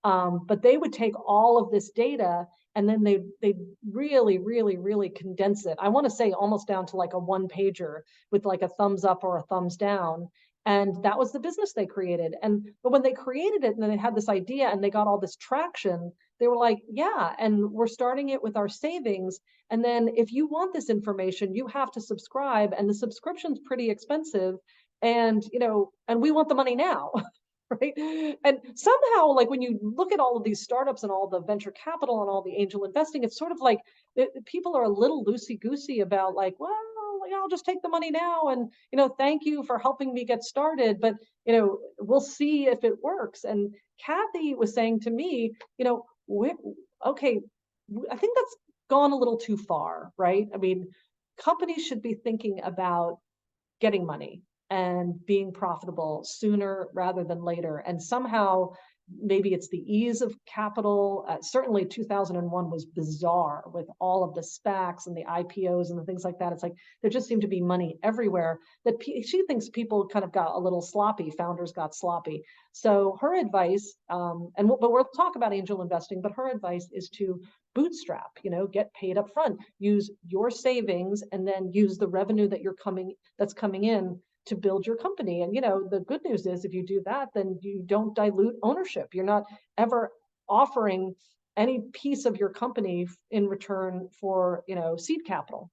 But they would take all of this data and then they really, really, really condense it. I want to say almost down to like a one pager with like a thumbs up or a thumbs down. And that was the business they created. But when they created it and then they had this idea and they got all this traction, they were like, yeah, and we're starting it with our savings. And then if you want this information, you have to subscribe, and the subscription's pretty expensive. And, and we want the money now. Right. And somehow, like when you look at all of these startups and all the venture capital and all the angel investing, it's sort of like people are a little loosey-goosey about like, well, I'll just take the money now and, thank you for helping me get started. But, we'll see if it works. And Kathy was saying to me, okay, I think that's gone a little too far, right? I mean, companies should be thinking about getting money and being profitable sooner rather than later. And somehow, maybe it's the ease of capital. Certainly 2001 was bizarre with all of the SPACs and the IPOs and the things like that. It's like there just seemed to be money everywhere that she thinks people kind of got a little sloppy. Founders got sloppy. So her advice, but we'll talk about angel investing, but her advice is to bootstrap, get paid up front, use your savings, and then use the revenue that's coming in to build your company. And, the good news is if you do that, then you don't dilute ownership. You're not ever offering any piece of your company in return for, seed capital.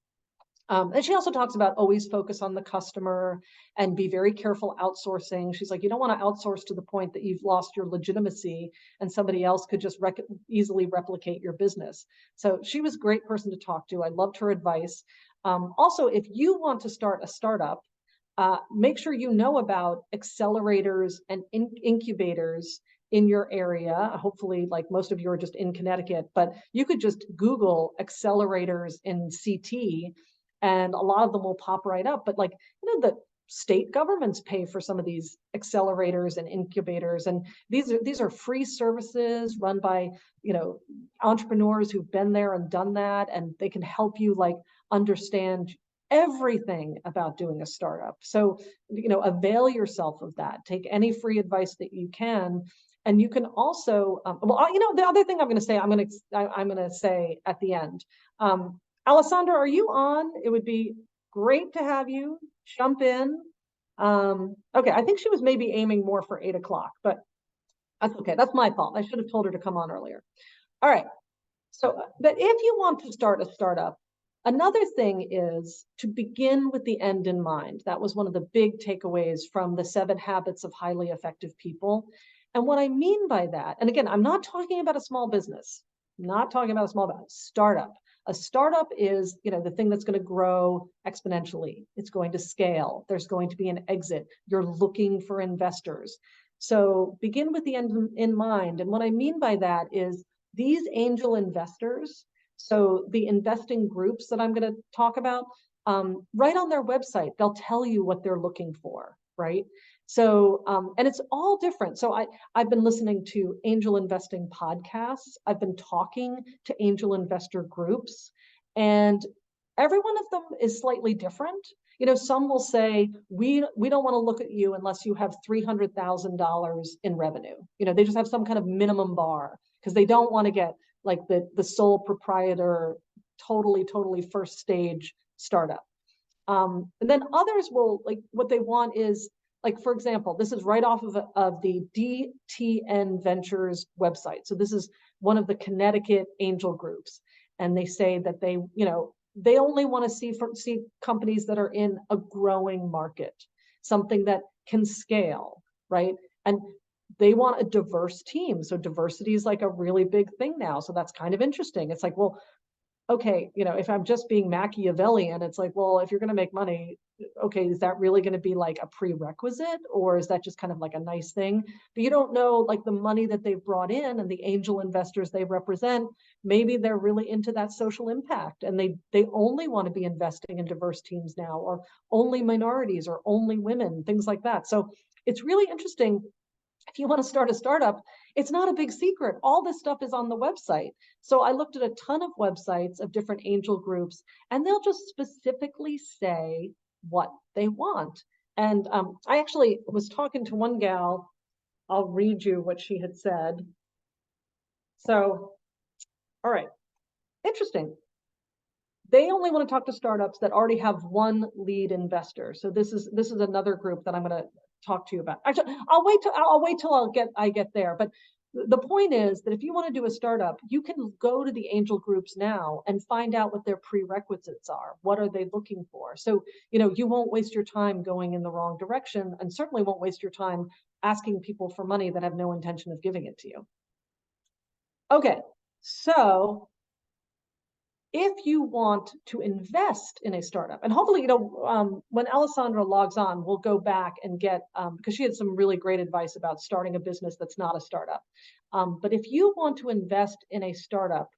And she also talks about always focus on the customer and be very careful outsourcing. She's like, you don't want to outsource to the point that you've lost your legitimacy and somebody else could just easily replicate your business. So she was a great person to talk to. I loved her advice. Also, if you want to start a startup, make sure you know about accelerators and incubators in your area. Hopefully, like most of you are just in Connecticut, but you could just Google accelerators in CT and a lot of them will pop right up. But like, the state governments pay for some of these accelerators and incubators. And these are free services run by, entrepreneurs who've been there and done that. And they can help you like understand everything about doing a startup. So, avail yourself of that. Take any free advice that you can. And you can also, the other thing I'm going to say at the end, Alessandra, are you on? It would be great to have you jump in. Okay, I think she was maybe aiming more for 8 o'clock, but that's okay. That's my fault. I should have told her to come on earlier. All right. So, but if you want to start a startup, Another thing is to begin with the end in mind. That was one of the big takeaways from the 7 Habits of Highly Effective People. And what I mean by that, and again, I'm not talking about a small business, not talking about a small business, startup. A startup is, the thing that's going to grow exponentially. It's going to scale. There's going to be an exit. You're looking for investors. So begin with the end in mind. And what I mean by that is these angel investors, so the investing groups that I'm going to talk about, right on their website, they'll tell you what they're looking for, right? So, and it's all different. So I've been listening to angel investing podcasts. I've been talking to angel investor groups, and every one of them is slightly different. Some will say, we don't want to look at you unless you have $300,000 in revenue. They just have some kind of minimum bar because they don't want to get like the sole proprietor, totally first stage startup. And then others will, like, what they want is, like, for example, this is right off of the DTN Ventures website. So this is one of the Connecticut angel groups. And they say that they only want to see companies that are in a growing market, something that can scale, right? And they want a diverse team. So diversity is like a really big thing now. So that's kind of interesting. It's like, well, okay, if I'm just being Machiavellian, it's like, well, if you're going to make money, okay, is that really going to be like a prerequisite, or is that just kind of like a nice thing? But you don't know, like, the money that they've brought in and the angel investors they represent, maybe they're really into that social impact and they only want to be investing in diverse teams now, or only minorities, or only women, things like that. So it's really interesting. If you want to start a startup, it's not a big secret. All this stuff is on the website. So I looked at a ton of websites of different angel groups, and they'll just specifically say what they want. And I actually was talking to one gal. I'll read you what she had said. So, all right, interesting. They only want to talk to startups that already have one lead investor. So this is another group that I'm going to talk to you about. Actually, I'll wait till I get there. But the point is that if you want to do a startup, you can go to the angel groups now and find out what their prerequisites are. What are they looking for? So, you won't waste your time going in the wrong direction, and certainly won't waste your time asking people for money that have no intention of giving it to you. Okay, so if you want to invest in a startup, and hopefully, when Alessandra logs on, we'll go back and get, because she had some really great advice about starting a business that's not a startup. But if you want to invest in a startup,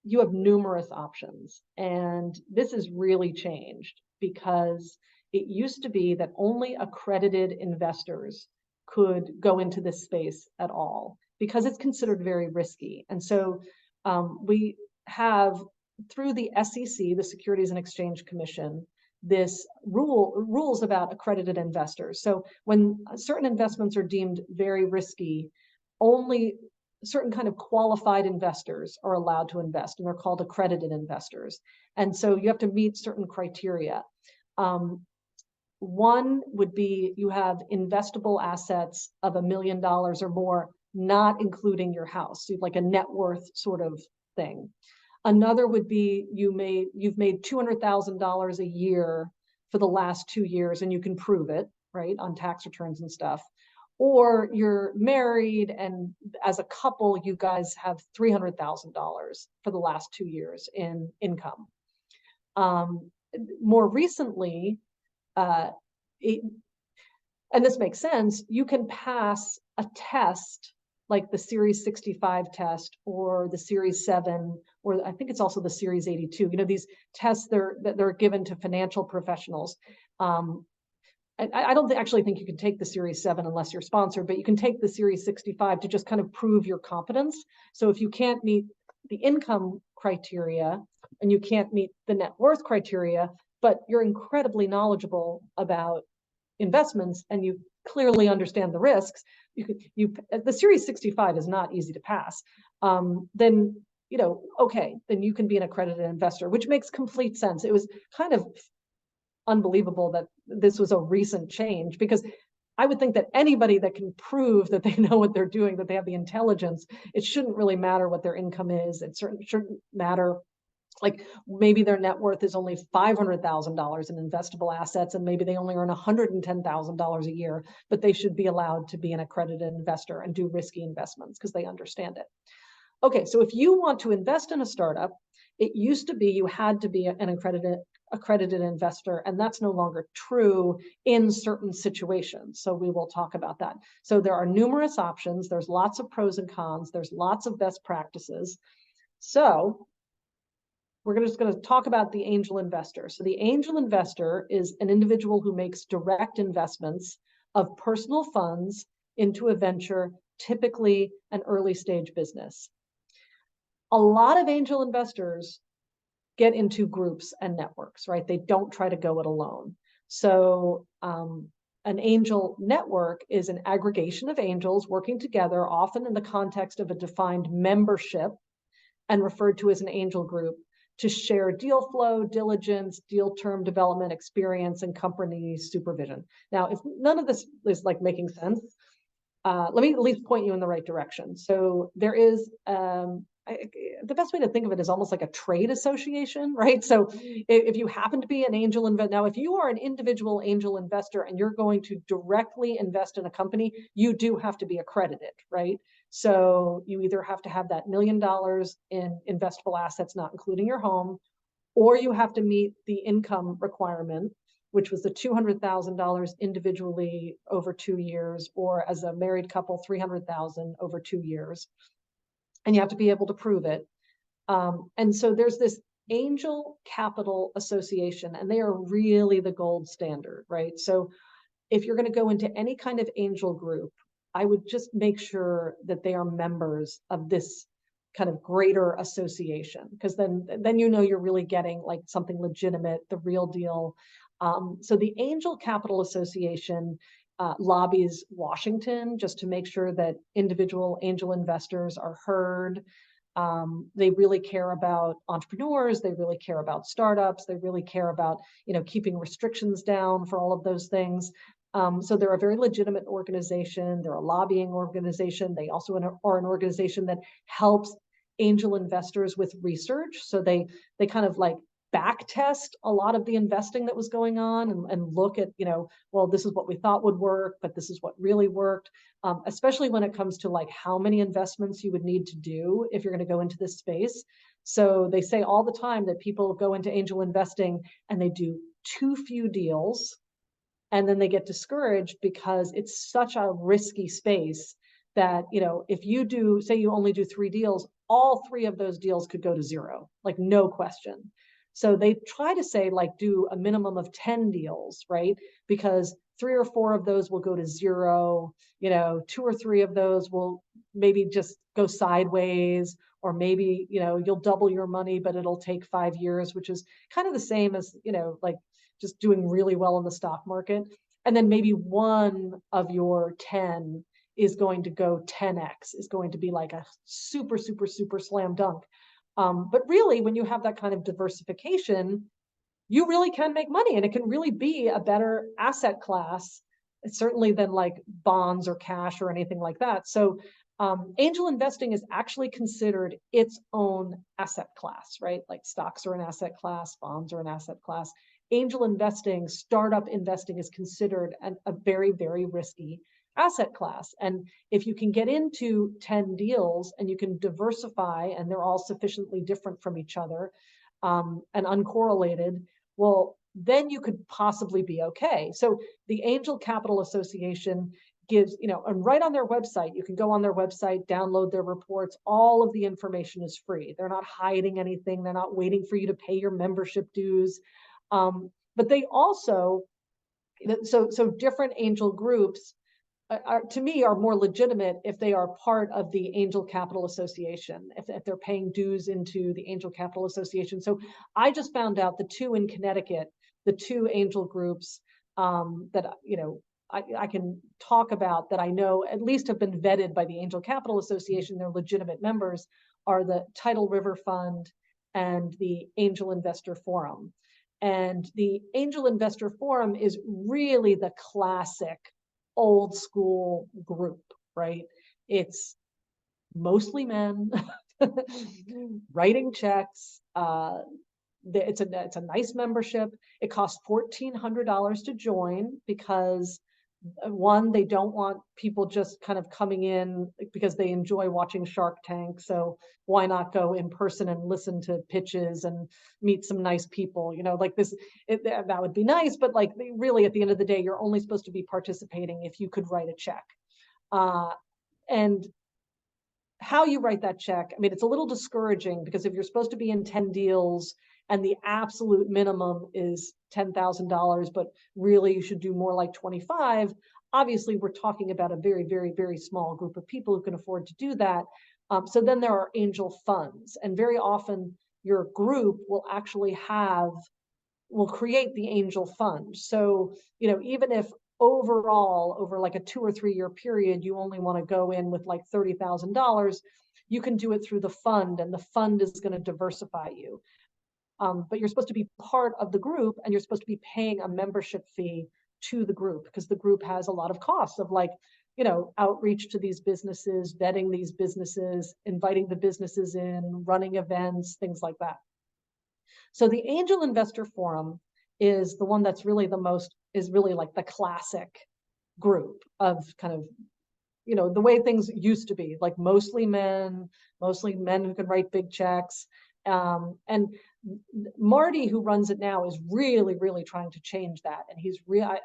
you have numerous options. And this has really changed, because it used to be that only accredited investors could go into this space at all, because it's considered very risky. And so we have, through the SEC, the Securities and Exchange Commission, this rules about accredited investors. So when certain investments are deemed very risky, only certain kind of qualified investors are allowed to invest, and they're called accredited investors. And so you have to meet certain criteria. One would be you have investable assets of $1 million or more, not including your house, so like a net worth sort of thing. Another would be you've made $200,000 a year for the last 2 years, and you can prove it, right, on tax returns and stuff. Or you're married, and as a couple, you guys have $300,000 for the last 2 years in income. More recently, and this makes sense, you can pass a test like the Series 65 test, or the Series 7, or I think it's also the Series 82. These tests, they're given to financial professionals. I don't actually think you can take the Series 7 unless you're sponsored, but you can take the Series 65 to just kind of prove your competence. So if you can't meet the income criteria and you can't meet the net worth criteria, but you're incredibly knowledgeable about investments and you clearly understand the risks, the Series 65 is not easy to pass. Then, okay, then you can be an accredited investor, which makes complete sense. It was kind of unbelievable that this was a recent change, because I would think that anybody that can prove that they know what they're doing, that they have the intelligence, it shouldn't really matter what their income is. It certainly shouldn't matter Like maybe their net worth is only $500,000 in investable assets, and maybe they only earn $110,000 a year, but they should be allowed to be an accredited investor and do risky investments because they understand it. Okay, so if you want to invest in a startup, it used to be you had to be an accredited investor, and that's no longer true in certain situations. So we will talk about that. So there are numerous options. There's lots of pros and cons. There's lots of best practices. So we're just going to talk about the angel investor. So the angel investor is an individual who makes direct investments of personal funds into a venture, typically an early stage business. A lot of angel investors get into groups and networks, right? They don't try to go it alone. So an angel network is an aggregation of angels working together, often in the context of a defined membership and referred to as an angel group, to share deal flow, diligence, deal term development, experience, and company supervision. Now, if none of this is like making sense, let me at least point you in the right direction. So there is, the best way to think of it is almost like a trade association, right? So if you happen to be an angel investor, now if you are an individual angel investor and you're going to directly invest in a company, you do have to be accredited, right? So you either have to have that $1 million in investable assets, not including your home, or you have to meet the income requirement, which was the $200,000 individually over 2 years, or as a married couple, $300,000 over 2 years. And you have to be able to prove it. And so there's this Angel Capital Association, and they are really the gold standard, right? So if you're going to go into any kind of angel group, I would just make sure that they are members of this kind of greater association, because then you know you're really getting like something legitimate, the real deal. So the Angel Capital Association lobbies Washington just to make sure that individual angel investors are heard. They really care about entrepreneurs. They really care about startups. They really care about, keeping restrictions down for all of those things. So they're a very legitimate organization. They're a lobbying organization. They also are an organization that helps angel investors with research. So they kind of like back test a lot of the investing that was going on and look at, well, this is what we thought would work, but this is what really worked, especially when it comes to like how many investments you would need to do if you're going to go into this space. So they say all the time that people go into angel investing and they do too few deals, and then they get discouraged because it's such a risky space that, if you do, say you only do 3 deals, all 3 of those deals could go to zero, like no question. So they try to say like do a minimum of 10 deals, right? Because 3 or 4 of those will go to zero, 2 or 3 of those will maybe just go sideways, or maybe, you'll double your money, but it'll take 5 years, which is kind of the same as, like just doing really well in the stock market. And then maybe 1 of your 10 is going to go 10x, is going to be like a super, super, super slam dunk. But really, when you have that kind of diversification, you really can make money, and it can really be a better asset class, certainly than like bonds or cash or anything like that. So angel investing is actually considered its own asset class, right? Like stocks are an asset class, bonds are an asset class. Angel investing, startup investing is considered a very, very risky asset class. And if you can get into 10 deals and you can diversify and they're all sufficiently different from each other and uncorrelated, well, then you could possibly be okay. So the Angel Capital Association gives, and right on their website, you can go on their website, download their reports. All of the information is free. They're not hiding anything. They're not waiting for you to pay your membership dues. But they also, so different angel groups to me are more legitimate if they are part of the Angel Capital Association, if they're paying dues into the Angel Capital Association. So I just found out the 2 in Connecticut, the 2 angel groups that, I can talk about that I know at least have been vetted by the Angel Capital Association, they're legitimate members, are the Tidal River Fund and the Angel Investor Forum. And the Angel Investor Forum is really the classic old school group, right? It's mostly men. Writing checks. It's a nice membership. It costs $1,400 to join because one, they don't want people just kind of coming in because they enjoy watching Shark Tank. So why not go in person and listen to pitches and meet some nice people? You know, like this, that would be nice, but like really at the end of the day, you're only supposed to be participating if you could write a check. And how you write that check, I mean, it's a little discouraging because if you're supposed to be in 10 deals and the absolute minimum is $10,000, but really you should do more like 25, obviously we're talking about a very, very, very small group of people who can afford to do that. So then there are angel funds, and very often your group will actually will create the angel fund. So, you know, even if overall over like a 2 or 3 year period, you only want to go in with like $30,000, you can do it through the fund, and the fund is going to diversify you. But you're supposed to be part of the group, and you're supposed to be paying a membership fee to the group because the group has a lot of costs of like, you know, outreach to these businesses, vetting these businesses, inviting the businesses in, running events, things like that. So the Angel Investor Forum is the one that's really is really like the classic group of kind of, you know, the way things used to be, like mostly men who can write big checks. And Marty, who runs it now, is really, really trying to change that. And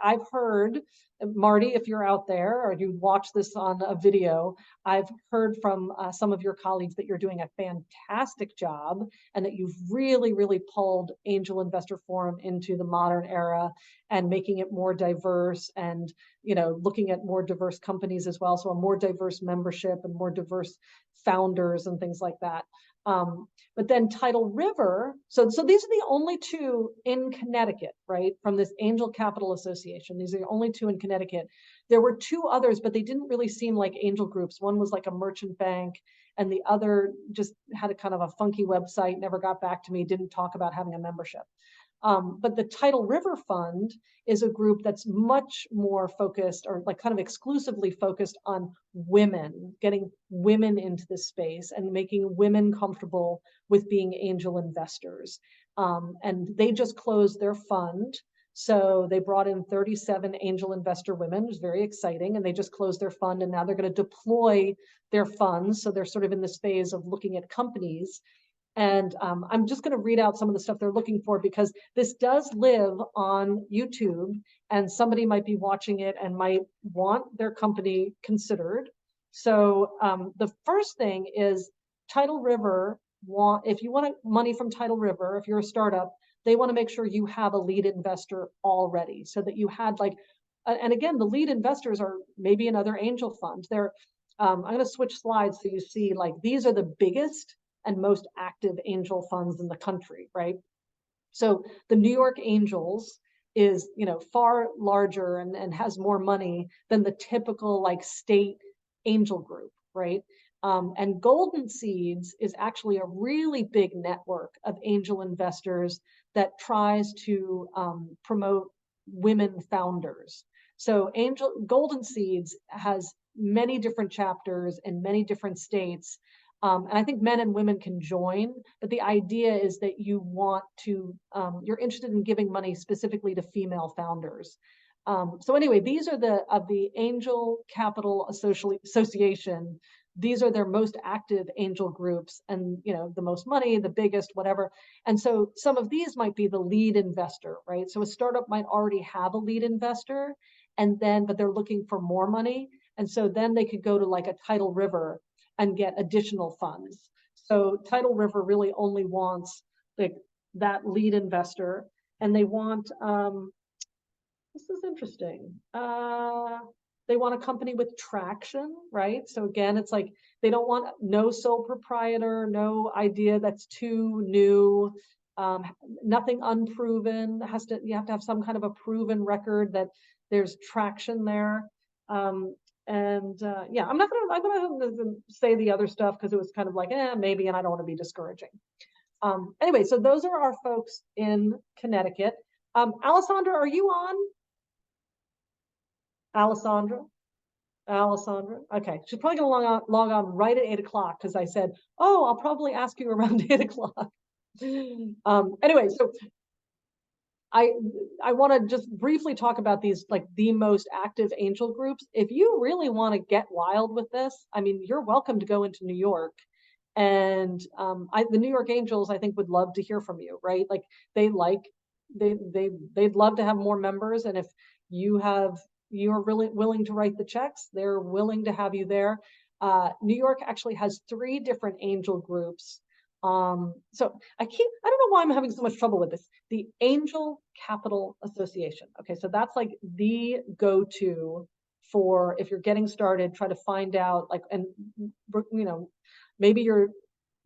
I've heard, Marty, if you're out there or you watch this on a video, I've heard from some of your colleagues that you're doing a fantastic job and that you've really, really pulled Angel Investor Forum into the modern era and making it more diverse and, you know, looking at more diverse companies as well. So a more diverse membership and more diverse founders and things like that. But then Tidal River, so these are the only two in Connecticut, right? From this Angel Capital Association. These are the only two in Connecticut. There were two others, but they didn't really seem like angel groups. One was like a merchant bank, and the other just had a kind of a funky website, never got back to me, didn't talk about having a membership. But the Tidal River Fund is a group that's much more focused, or like kind of exclusively focused on women, getting women into this space and making women comfortable with being angel investors. And they just closed their fund. So they brought in 37 angel investor women. It was very exciting. And they just closed their fund, and now they're going to deploy their funds. So they're sort of in this phase of looking at companies. And I'm just going to read out some of the stuff they're looking for because this does live on YouTube, and somebody might be watching it and might want their company considered. So the first thing is Tidal River. If you want money from Tidal River, if you're a startup, they want to make sure you have a lead investor already, so that you had like, and again, the lead investors are maybe another angel fund. I'm going to switch slides so you see like these are the biggest and most active angel funds in the country, right? So the New York Angels is, you know, far larger and has more money than the typical like state angel group, right? And Golden Seeds is actually a really big network of angel investors that tries to promote women founders. So Golden Seeds has many different chapters in many different states. And I think men and women can join, but the idea is that you want to, you're interested in giving money specifically to female founders. So anyway, these are of the Angel Capital Association. These are their most active angel groups, and you know, the most money, the biggest, whatever. And so some of these might be the lead investor, right? So a startup might already have a lead investor, but they're looking for more money. And so then they could go to like a Tidal River and get additional funds. So Tidal River really only wants like that lead investor, and they want, this is interesting. They want a company with traction, right? So again, it's like they don't want no sole proprietor, no idea that's too new, nothing unproven. You have to have some kind of a proven record that there's traction there. Yeah, I'm gonna say the other stuff because it was kind of like, maybe, and I don't want to be discouraging. Anyway, so those are our folks in Connecticut. Alessandra, are you on? Alessandra? Alessandra. Okay, she's probably gonna log on right at 8 o'clock because I said, oh, I'll probably ask you around 8 o'clock. Anyway, so I I want to just briefly talk about these, like the most active angel groups. If you really want to get wild with this, I mean, you're welcome to go into New York. And the New York Angels, I think, would love to hear from you, right? Like they like they'd love to have more members, and if you're really willing to write the checks, they're willing to have you there. New York actually has 3 different angel groups. So I don't know why I'm having so much trouble with this. The Angel Capital Association. Okay, so that's like the go-to for if you're getting started, try to find out, like, and maybe you're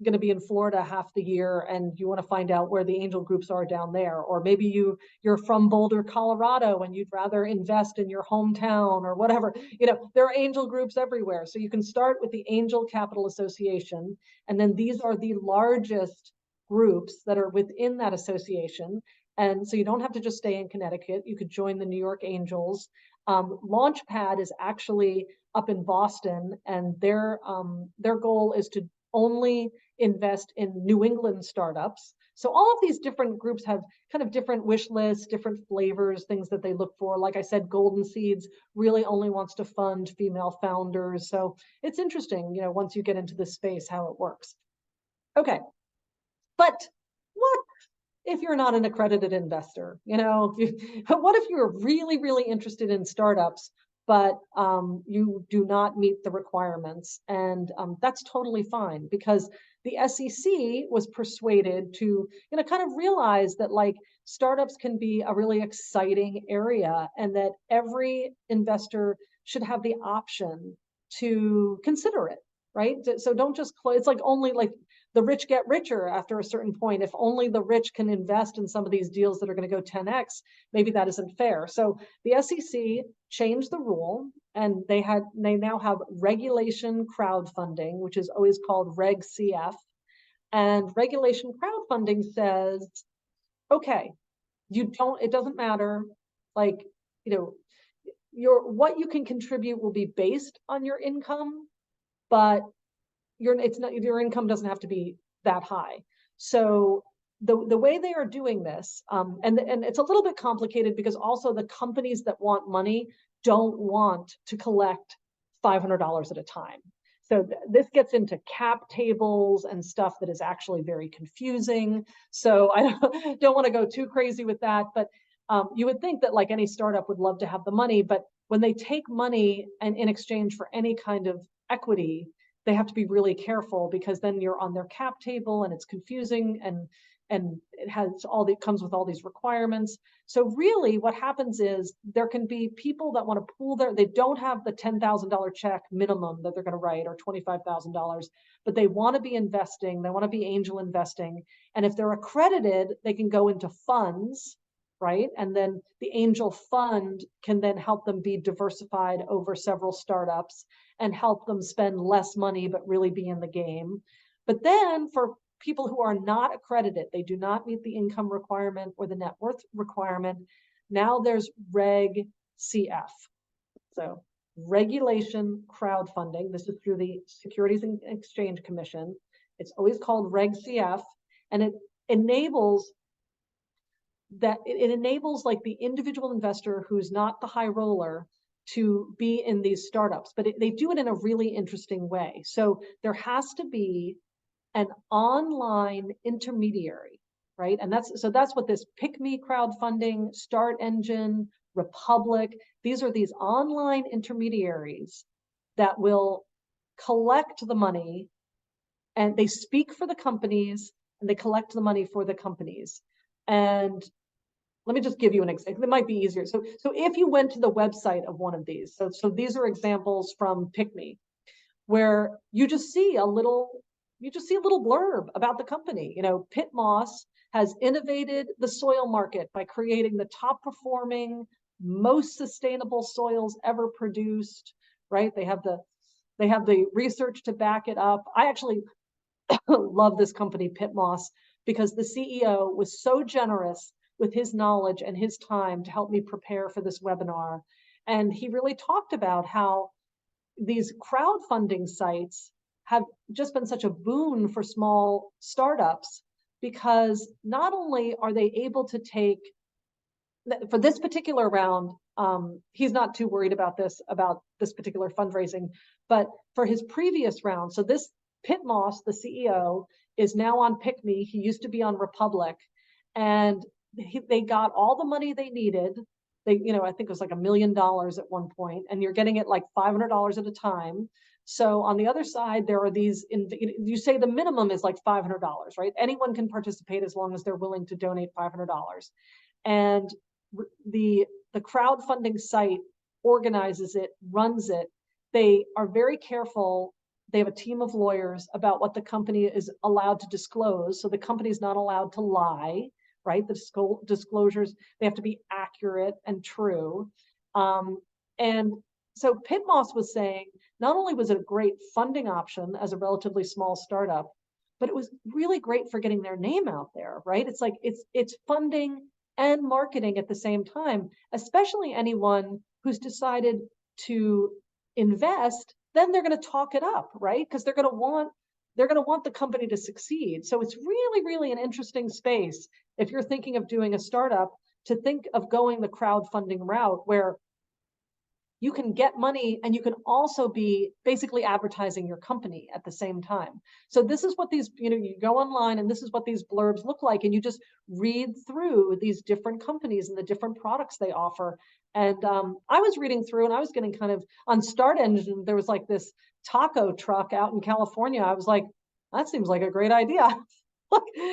going to be in Florida half the year and you want to find out where the angel groups are down there, or maybe you're from Boulder, Colorado, and you'd rather invest in your hometown or whatever. There are angel groups everywhere. So you can start with the Angel Capital Association, and then these are the largest groups that are within that association. And so you don't have to just stay in Connecticut. You could join the New York Angels. Launchpad is actually up in Boston, and their goal is to only invest in New England startups. So all of these different groups have kind of different wish lists, different flavors, things that they look for. Like I said, Golden Seeds really only wants to fund female founders. So it's interesting, once you get into this space, how it works. Okay. But what if you're not an accredited investor? What if you're really, really interested in startups, but you do not meet the requirements? And that's totally fine, because the SEC was persuaded to, kind of realize that, like, startups can be a really exciting area, and that every investor should have the option to consider it, right? So don't just it's like only like the rich get richer after a certain point. If only the rich can invest in some of these deals that are going to go 10x, maybe that isn't fair. So the SEC changed the rule, and they now have regulation crowdfunding, which is always called Reg CF. And regulation crowdfunding says, okay, it doesn't matter, like, what you can contribute will be based on your income, but your income doesn't have to be that high. So the way they are doing this, and it's a little bit complicated, because also the companies that want money don't want to collect $500 at a time. So this gets into cap tables and stuff that is actually very confusing. So I don't want to go too crazy with that, but you would think that, like, any startup would love to have the money, but when they take money and in exchange for any kind of equity, they have to be really careful, because then you're on their cap table and it's confusing, and it comes with all these requirements. So really what happens is there can be people that want to they don't have the $10,000 check minimum that they're going to write, or $25,000, but they want to be investing, they want to be angel investing. And if they're accredited, they can go into funds, right? And then the angel fund can then help them be diversified over several startups and help them spend less money, but really be in the game. But then for people who are not accredited, they do not meet the income requirement or the net worth requirement, now there's Reg CF. So regulation crowdfunding. This is through the Securities and Exchange Commission. It's always called Reg CF, and it enables like the individual investor who's not the high roller to be in these startups, but they do it in a really interesting way. So there has to be an online intermediary, right? And that's what this Pick Me crowdfunding, Start Engine, Republic, these are these online intermediaries that will collect the money, and they speak for the companies, and they collect the money for the companies. And let me just give you an example. It might be easier. So if you went to the website of one of these, so these are examples from Pick Me, where you just see a little blurb about the company. Pitt Moss has innovated the soil market by creating the top performing, most sustainable soils ever produced, right? They have the research to back it up. I actually love this company, Pitt Moss, because the CEO was so generous with his knowledge and his time to help me prepare for this webinar. And he really talked about how these crowdfunding sites have just been such a boon for small startups, because not only are they able to take, for this particular round, he's not too worried about this particular fundraising, but for his previous round, so this Pitt Moss, the CEO, is now on PicMe. He used to be on Republic, and they got all the money they needed. They, I think it was like $1 million at one point, and you're getting it like $500 at a time. So on the other side, there are these, you say the minimum is like $500, right? Anyone can participate as long as they're willing to donate $500. And the crowdfunding site organizes it, runs it. They are very careful. They have a team of lawyers about what the company is allowed to disclose. So the company is not allowed to lie, right? The disclosures, they have to be accurate and true. And so Pitt Moss was saying, not only was it a great funding option as a relatively small startup, but it was really great for getting their name out there, right? It's like it's funding and marketing at the same time, especially anyone who's decided to invest. Then they're going to talk it up, right? Because they're going to want the company to succeed. So it's really, really an interesting space if you're thinking of doing a startup, to think of going the crowdfunding route, where you can get money and you can also be basically advertising your company at the same time. So this is what these, you go online and this is what these blurbs look like, and you just read through these different companies and the different products they offer. And I was reading through, and I was getting kind of, on Start Engine, there was like this taco truck out in California. I was like, that seems like a great idea.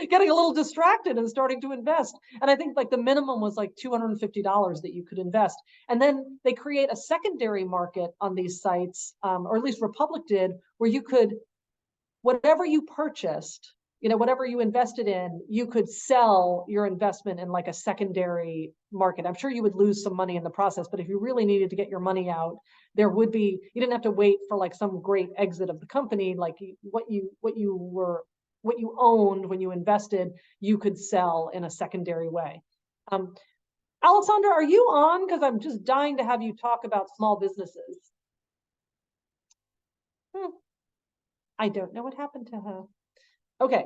Getting a little distracted and starting to invest. And I think like the minimum was like $250 that you could invest. And then they create a secondary market on these sites, or at least Republic did, where you could, whatever you purchased, whatever you invested in, you could sell your investment in like a secondary market. I'm sure you would lose some money in the process, but if you really needed to get your money out, there would be, you didn't have to wait for like some great exit of the company. Like what you owned when you invested, you could sell in a secondary way. Alessandra, are you on? Because I'm just dying to have you talk about small businesses. I don't know what happened to her. Okay.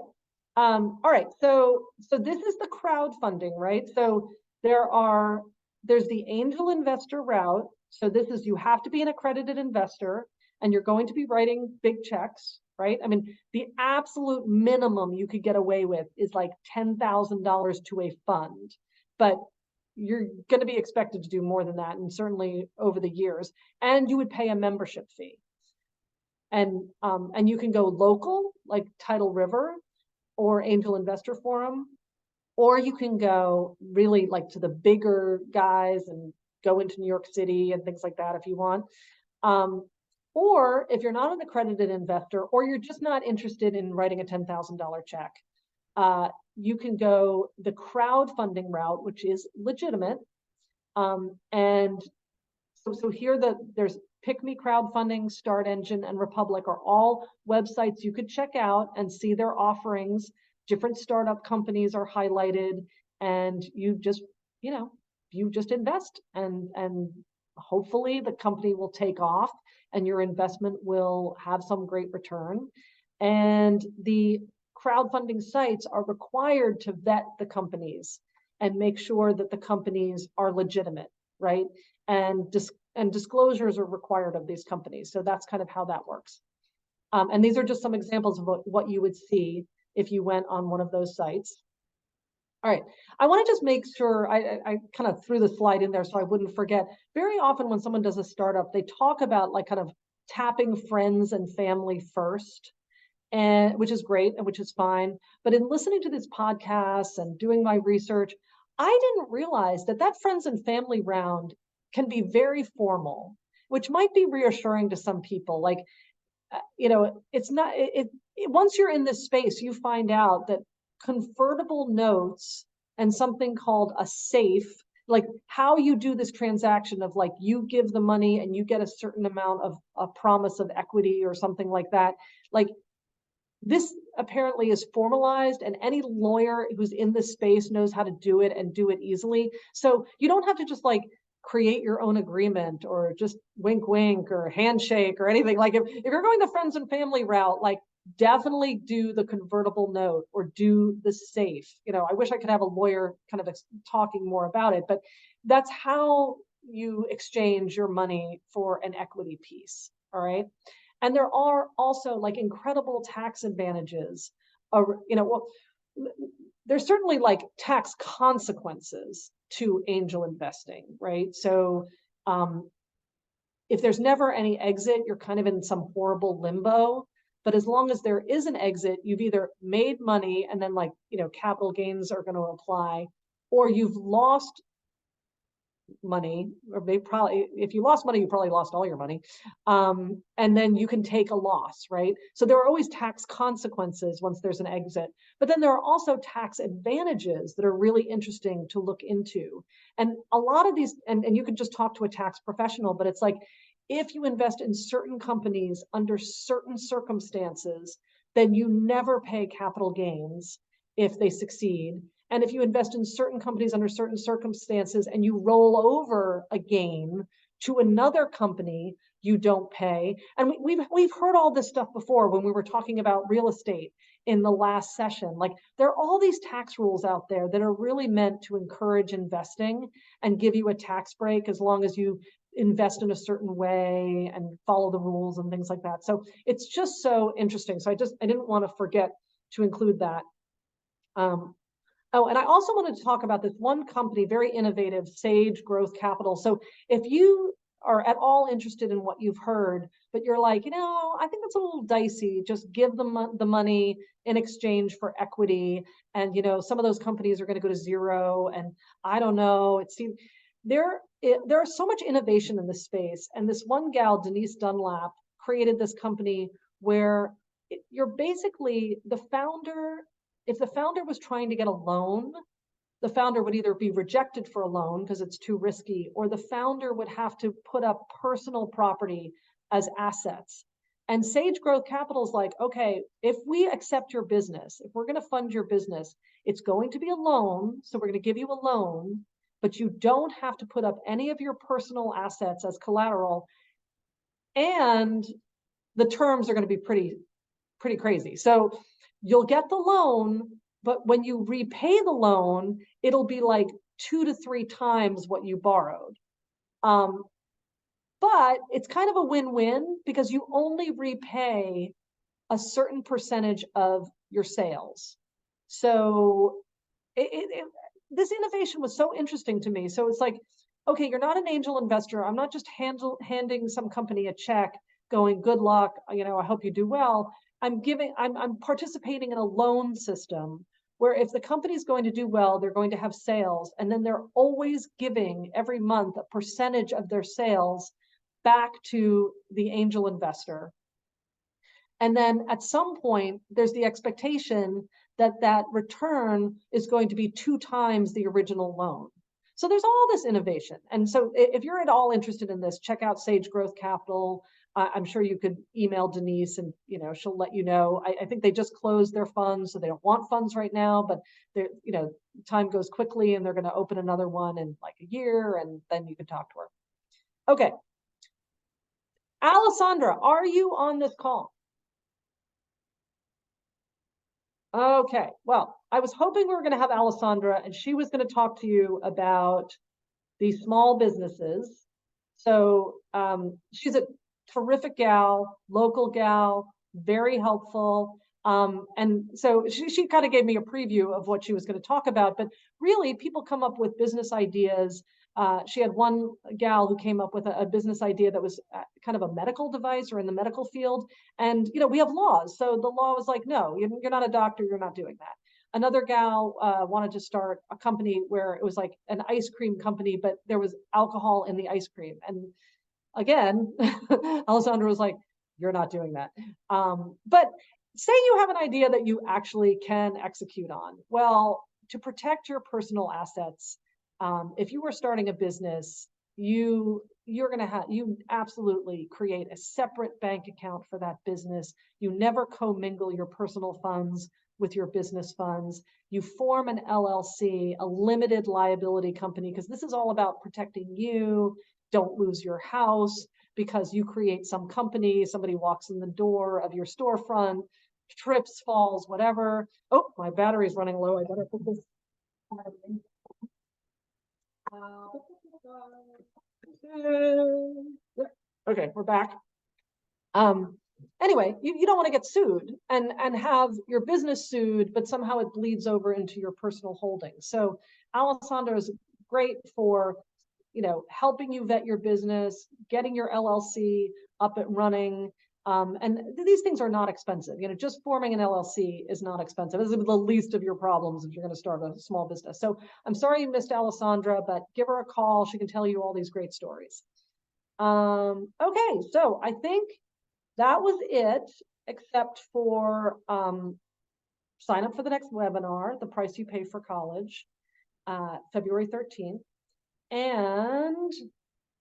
All right. So this is the crowdfunding, right? So there's the angel investor route. So this is, you have to be an accredited investor, and you're going to be writing big checks, right? I mean, the absolute minimum you could get away with is like $10,000 to a fund, but you're going to be expected to do more than that, and certainly over the years. And you would pay a membership fee. And you can go local, like Tidal River or Angel Investor Forum, or you can go really like to the bigger guys and go into New York City and things like that if you want. Or if you're not an accredited investor, or you're just not interested in writing a $10,000 check, you can go the crowdfunding route, which is legitimate. And so here there's PicMe crowdfunding, Start Engine, and Republic are all websites you could check out and see their offerings. Different startup companies are highlighted, and you just invest, and hopefully the company will take off and your investment will have some great return. And the crowdfunding sites are required to vet the companies and make sure that the companies are legitimate, right? And disclosures are required of these companies. So that's kind of how that works. And these are just some examples of what you would see if you went on one of those sites. All right, I want to just make sure I kind of threw the slide in there so I wouldn't forget. Very often when someone does a startup, they talk about like kind of tapping friends and family first, and which is great and which is fine. But in listening to this podcast and doing my research, I didn't realize that friends and family round can be very formal, which might be reassuring to some people. Like, it's not, once you're in this space, you find out that convertible notes and something called a safe, like how you do this transaction of like, you give the money and you get a certain amount of a promise of equity or something like that. Like, this apparently is formalized, and any lawyer who's in this space knows how to do it and do it easily. So you don't have to just like create your own agreement or just wink, wink or handshake or anything. Like if you're going the friends and family route, like definitely do the convertible note or do the safe. I wish I could have a lawyer kind of talking more about it, but that's how you exchange your money for an equity piece. All right. And there are also like incredible tax advantages. Well, there's certainly like tax consequences to angel investing, right? So if there's never any exit, you're kind of in some horrible limbo. But as long as there is an exit, you've either made money and then like, capital gains are going to apply, or you've lost money, or maybe probably if you lost money, you probably lost all your money. And then you can take a loss, right? So there are always tax consequences once there's an exit, but then there are also tax advantages that are really interesting to look into. And a lot of these, and you can just talk to a tax professional, but it's like, if you invest in certain companies under certain circumstances, then you never pay capital gains if they succeed. And if you invest in certain companies under certain circumstances and you roll over a gain to another company, you don't pay. And we've heard all this stuff before when we were talking about real estate in the last session. Like there are all these tax rules out there that are really meant to encourage investing and give you a tax break as long as you invest in a certain way and follow the rules and things like that. So it's just so interesting. So I didn't want to forget to include that. Oh, and I also wanted to talk about this one company, very innovative, Sage Growth Capital. So if you are at all interested in what you've heard, but you're like, I think it's a little dicey, just give them the money in exchange for equity. And, some of those companies are going to go to zero. And I don't know, it seems there's so much innovation in this space. And this one gal, Denise Dunlap, created this company where you're basically the founder. If the founder was trying to get a loan, the founder would either be rejected for a loan because it's too risky, or the founder would have to put up personal property as assets. And Sage Growth Capital is like, okay, if we accept your business, if we're going to fund your business, it's going to be a loan. So we're going to give you a loan, but you don't have to put up any of your personal assets as collateral. And the terms are going to be pretty crazy. So you'll get the loan, but when you repay the loan, it'll be like 2 to 3 times what you borrowed. But it's kind of a win-win because you only repay a certain percentage of your sales. So this innovation was so interesting to me. So it's like, okay, you're not an angel investor. I'm not just handing some company a check going, good luck, I hope you do well. I'm participating in a loan system where if the company's going to do well, they're going to have sales, and then they're always giving every month a percentage of their sales back to the angel investor. And then at some point, there's the expectation that that return is going to be 2 times the original loan. So there's all this innovation. And so if you're at all interested in this, check out Sage Growth Capital. I'm sure you could email Denise and, she'll let you know. I think they just closed their funds, so they don't want funds right now, but time goes quickly and they're going to open another one in like a year, and then you can talk to her. Okay. Alessandra, are you on this call? Okay, well, I was hoping we were going to have Alessandra and she was going to talk to you about these small businesses. So she's a terrific gal, local gal, very helpful. And so she kind of gave me a preview of what she was going to talk about, but really people come up with business ideas. She had one gal who came up with a business idea that was kind of a medical device or in the medical field. And, we have laws. So the law was like, no, you're not a doctor. You're not doing that. Another gal wanted to start a company where it was like an ice cream company, but there was alcohol in the ice cream. And again, Alessandra was like, you're not doing that. But say you have an idea that you actually can execute on. Well, to protect your personal assets, if you were starting a business, you absolutely create a separate bank account for that business. You never commingle your personal funds with your business funds. You form an LLC, a limited liability company, because this is all about protecting you. Don't lose your house because you create some company, somebody walks in the door of your storefront, trips, falls, whatever. Oh, my battery is running low. I better put this. Okay, we're back. Anyway, you don't want to get sued and have your business sued, but somehow it bleeds over into your personal holdings. So Alessandra is great for, helping you vet your business, getting your LLC up and running. And these things are not expensive. Just forming an LLC is not expensive. This is the least of your problems if you're going to start a small business. So I'm sorry you missed Alessandra, but give her a call. She can tell you all these great stories. Okay, so I think that was it, except for sign up for the next webinar, The Price You Pay for College, February 13th, and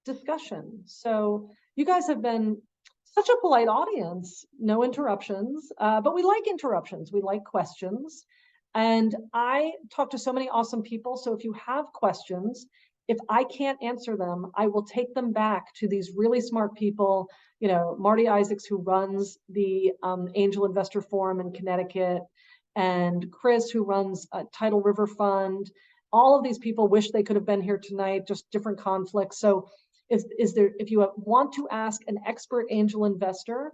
discussion. So you guys have been such a polite audience, no interruptions, but we like interruptions. We like questions. And I talk to so many awesome people. So if you have questions, if I can't answer them, I will take them back to these really smart people, Marty Isaacs, who runs the Angel Investor Forum in Connecticut, and Chris, who runs Tidal River Fund. All of these people wish they could have been here tonight, just different conflicts. So if you want to ask an expert angel investor,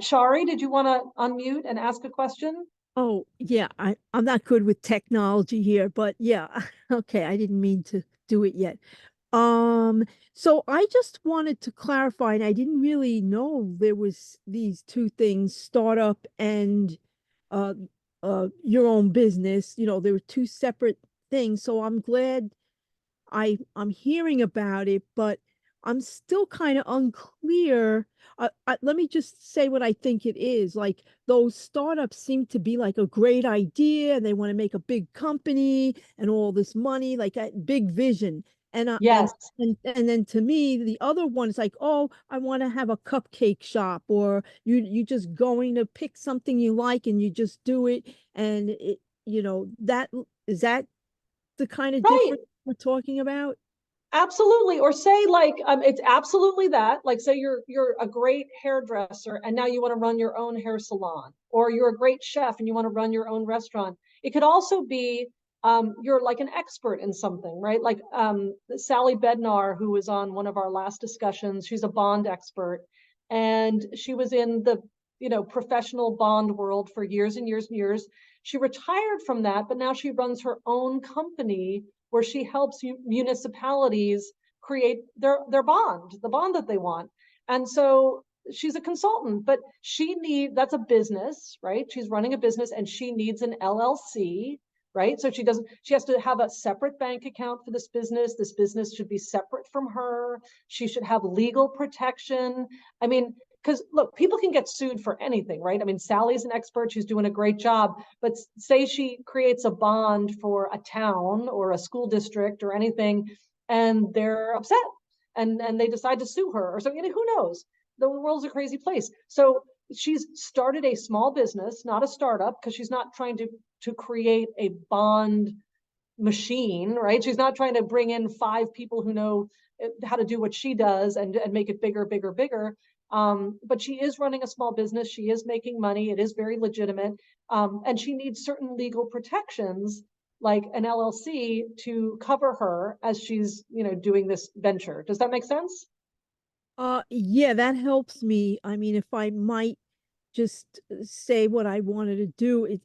Shari, did you want to unmute and ask a question? Oh, yeah, I'm not good with technology here, but yeah, okay, I didn't mean to do it yet. So I just wanted to clarify, and I didn't really know there was these two things, startup and uh your own business. There were two separate things. So I'm glad I'm hearing about it, but I'm still kind of unclear. Let me just say what I think it is. Like those startups seem to be like a great idea, and they want to make a big company and all this money, like a big vision. And Yes. and then to me, the other one is like, oh, I want to have a cupcake shop, or you just going to pick something you like and you just do it, and that is that the kind of Right. difference we're talking about? Absolutely. Or say like it's absolutely that. Like say you're a great hairdresser and now you want to run your own hair salon, or you're a great chef and you want to run your own restaurant. It could also be you're like an expert in something, right? Like Sally Bednar, who was on one of our last discussions, she's a bond expert, and she was in the professional bond world for years and years and years. She retired from that, but now she runs her own company where she helps municipalities create their bond, the bond that they want. And so she's a consultant, but that's a business, right? She's running a business and she needs an LLC, right? So she has to have a separate bank account for this business. This business should be separate from her. She should have legal protection. I mean, because look, people can get sued for anything, right? I mean, Sally's an expert, she's doing a great job, but say she creates a bond for a town or a school district or anything, and they're upset and they decide to sue her or something. Who knows? The world's a crazy place. So she's started a small business, not a startup, because she's not trying to create a bond machine, right? She's not trying to bring in 5 people who know how to do what she does and make it bigger, bigger, bigger. But she is running a small business. She is making money. It is very legitimate. And she needs certain legal protections like an LLC to cover her as she's, doing this venture. Does that make sense? Yeah, that helps me. I mean, if I might just say what I wanted to do,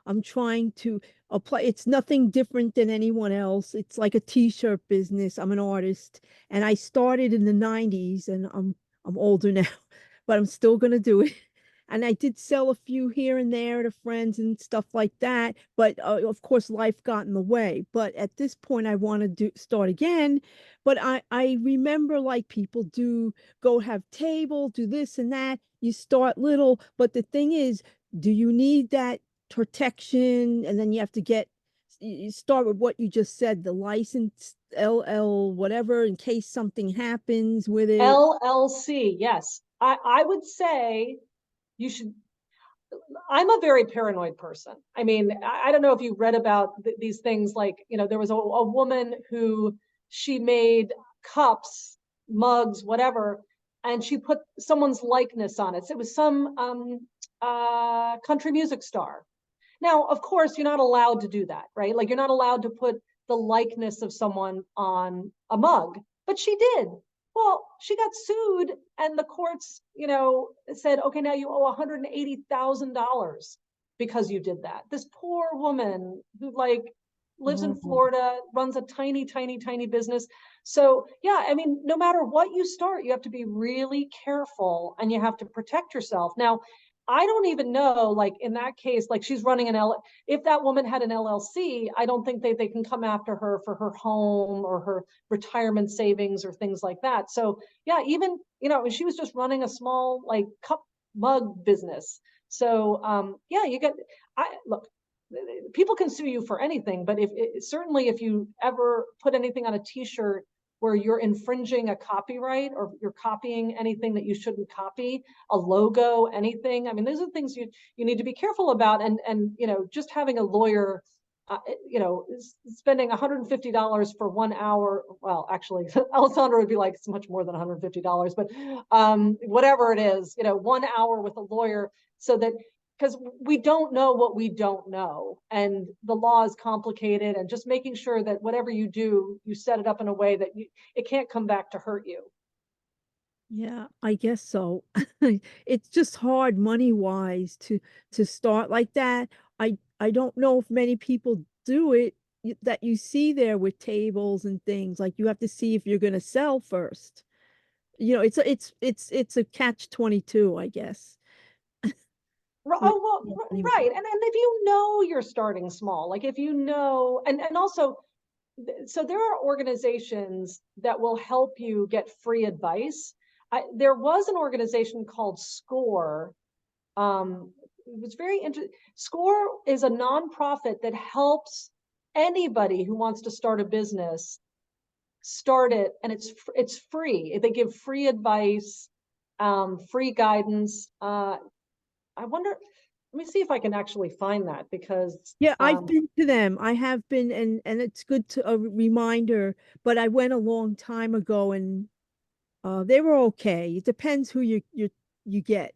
I'm trying to apply. It's nothing different than anyone else. It's like a t-shirt business. I'm an artist, and I started in the 90s, and I'm older now, but I'm still gonna do it. And I did sell a few here and there to friends and stuff like that, but of course life got in the way. But at this point I want to start again. But I remember like people do go have table, do this and that. You start little, but the thing is, do you need that protection? And then you have to you start with what you just said, the license, LL, whatever, in case something happens with it. LLC, yes. I would say you should. I'm a very paranoid person. I mean, I don't know if you read about these things, like, there was a woman who she made cups, mugs, whatever, and she put someone's likeness on it. So it was some country music star. Now, of course, you're not allowed to do that, right? Like, you're not allowed to put the likeness of someone on a mug, but she did. Well, she got sued, and the courts, said, okay, now you owe $180,000 because you did that. This poor woman who, like, lives in Oh, Florida, runs a tiny, tiny, tiny business. So, yeah, I mean, no matter what you start, you have to be really careful and you have to protect yourself. Now, I don't even know, like, in that case, like, she's running if that woman had an LLC, I don't think they can come after her for her home or her retirement savings or things like that. So yeah, even, she was just running a small, like, cup mug business. So yeah, look, people can sue you for anything, but certainly if you ever put anything on a t-shirt where you're infringing a copyright or you're copying anything that you shouldn't copy, a logo, anything. I mean, those are things you need to be careful about. And just having a lawyer, spending $150 for 1 hour. Well, actually, Alessandra would be like, it's much more than $150, but whatever it is, 1 hour with a lawyer, so that, because we don't know what we don't know, and the law is complicated, and just making sure that whatever you do, you set it up in a way that it can't come back to hurt you. yeah, I guess so. It's just hard money wise to start like that. I don't know if many people do it that you see there with tables and things. Like you have to see if you're going to sell first. It's a catch 22, I guess. With Oh, well, money right. wise. And if you know you're starting small, like, if you know, and also, so there are organizations that will help you get free advice. There was an organization called SCORE. It was very interesting. SCORE is a nonprofit that helps anybody who wants to start a business start it, and it's free. They give free advice, free guidance. I wonder, let me see if I can actually find that, because Yeah, I've been to them. I have been, and it's good to a reminder, but I went a long time ago and they were okay. It depends who you get,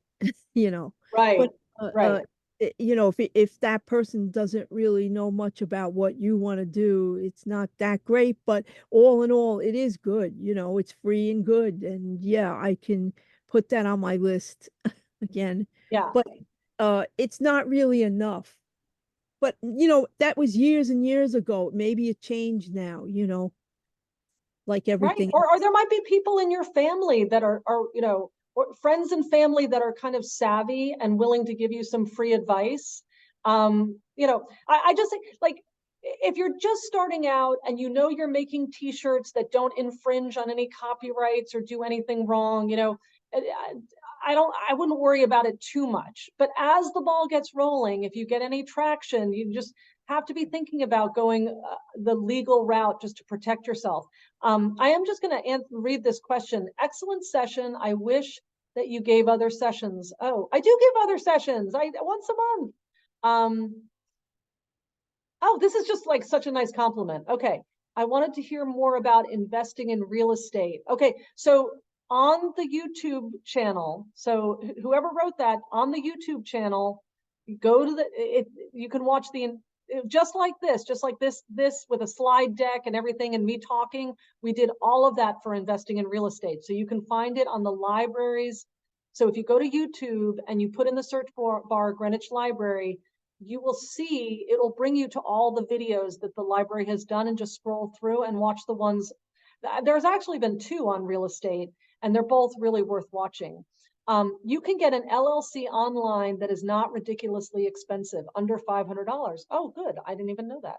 you know. right, But uh, right. uh, if that person doesn't really know much about what you want to do, it's not that great. But all in all, it is good. It's free and good. And yeah, I can put that on my list again. Yeah, But it's not really enough. But that was years and years ago. Maybe it changed now. Like right. everything Or else. there might be people in your family that are, or friends and family that are kind of savvy and willing to give you some free advice. I just think, like, if you're just starting out and you're making t-shirts that don't infringe on any copyrights or do anything wrong, I wouldn't worry about it too much. But as the ball gets rolling, if you get any traction, you just have to be thinking about going the legal route just to protect yourself. I am just going to read this question. Excellent session. I wish that you gave other sessions. Oh, I do give other sessions. Once a month. Um, oh, this is just like such a nice compliment. Okay. I wanted to hear more about investing in real estate. Okay. So on the YouTube channel, so whoever wrote that, on the YouTube channel, go to you can watch just like this with a slide deck and everything, and me talking. We did all of that for investing in real estate. So you can find it on the libraries. So if you go to YouTube and you put in the search bar Greenwich Library, you will see, it'll bring you to all the videos that the library has done, and just scroll through and watch the ones. There's actually been 2 on real estate, and they're both really worth watching. You can get an LLC online that is not ridiculously expensive, under $500. Oh, good. I didn't even know that.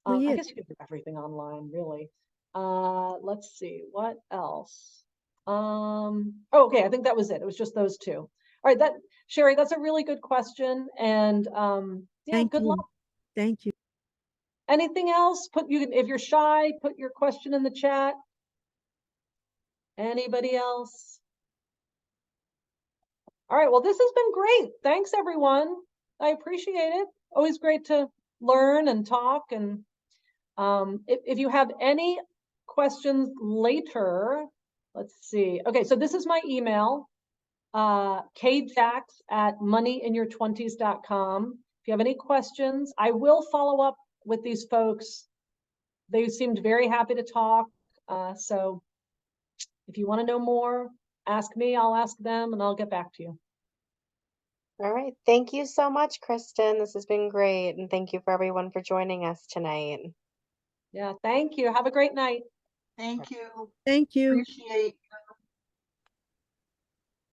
Well, I yeah, guess you can do everything online, really. Let's see, what else? Okay, I think that was it. It was just those 2. All right, Sherry, that's a really good question. And yeah, thank good you. luck. Thank you. Anything else? If you're shy, put your question in the chat. Anybody else? All right. Well, this has been great. Thanks, everyone. I appreciate it. Always great to learn and talk. And if you have any questions later, let's see. Okay, so this is my email, kjacks@moneyinyour20s.com. If you have any questions, I will follow up with these folks. They seemed very happy to talk. So if you want to know more, ask me, I'll ask them, and I'll get back to you. All right. Thank you so much, Kristen. This has been great. And thank you for everyone for joining us tonight. Yeah, thank you. Have a great night. Thank you. Thank you. Appreciate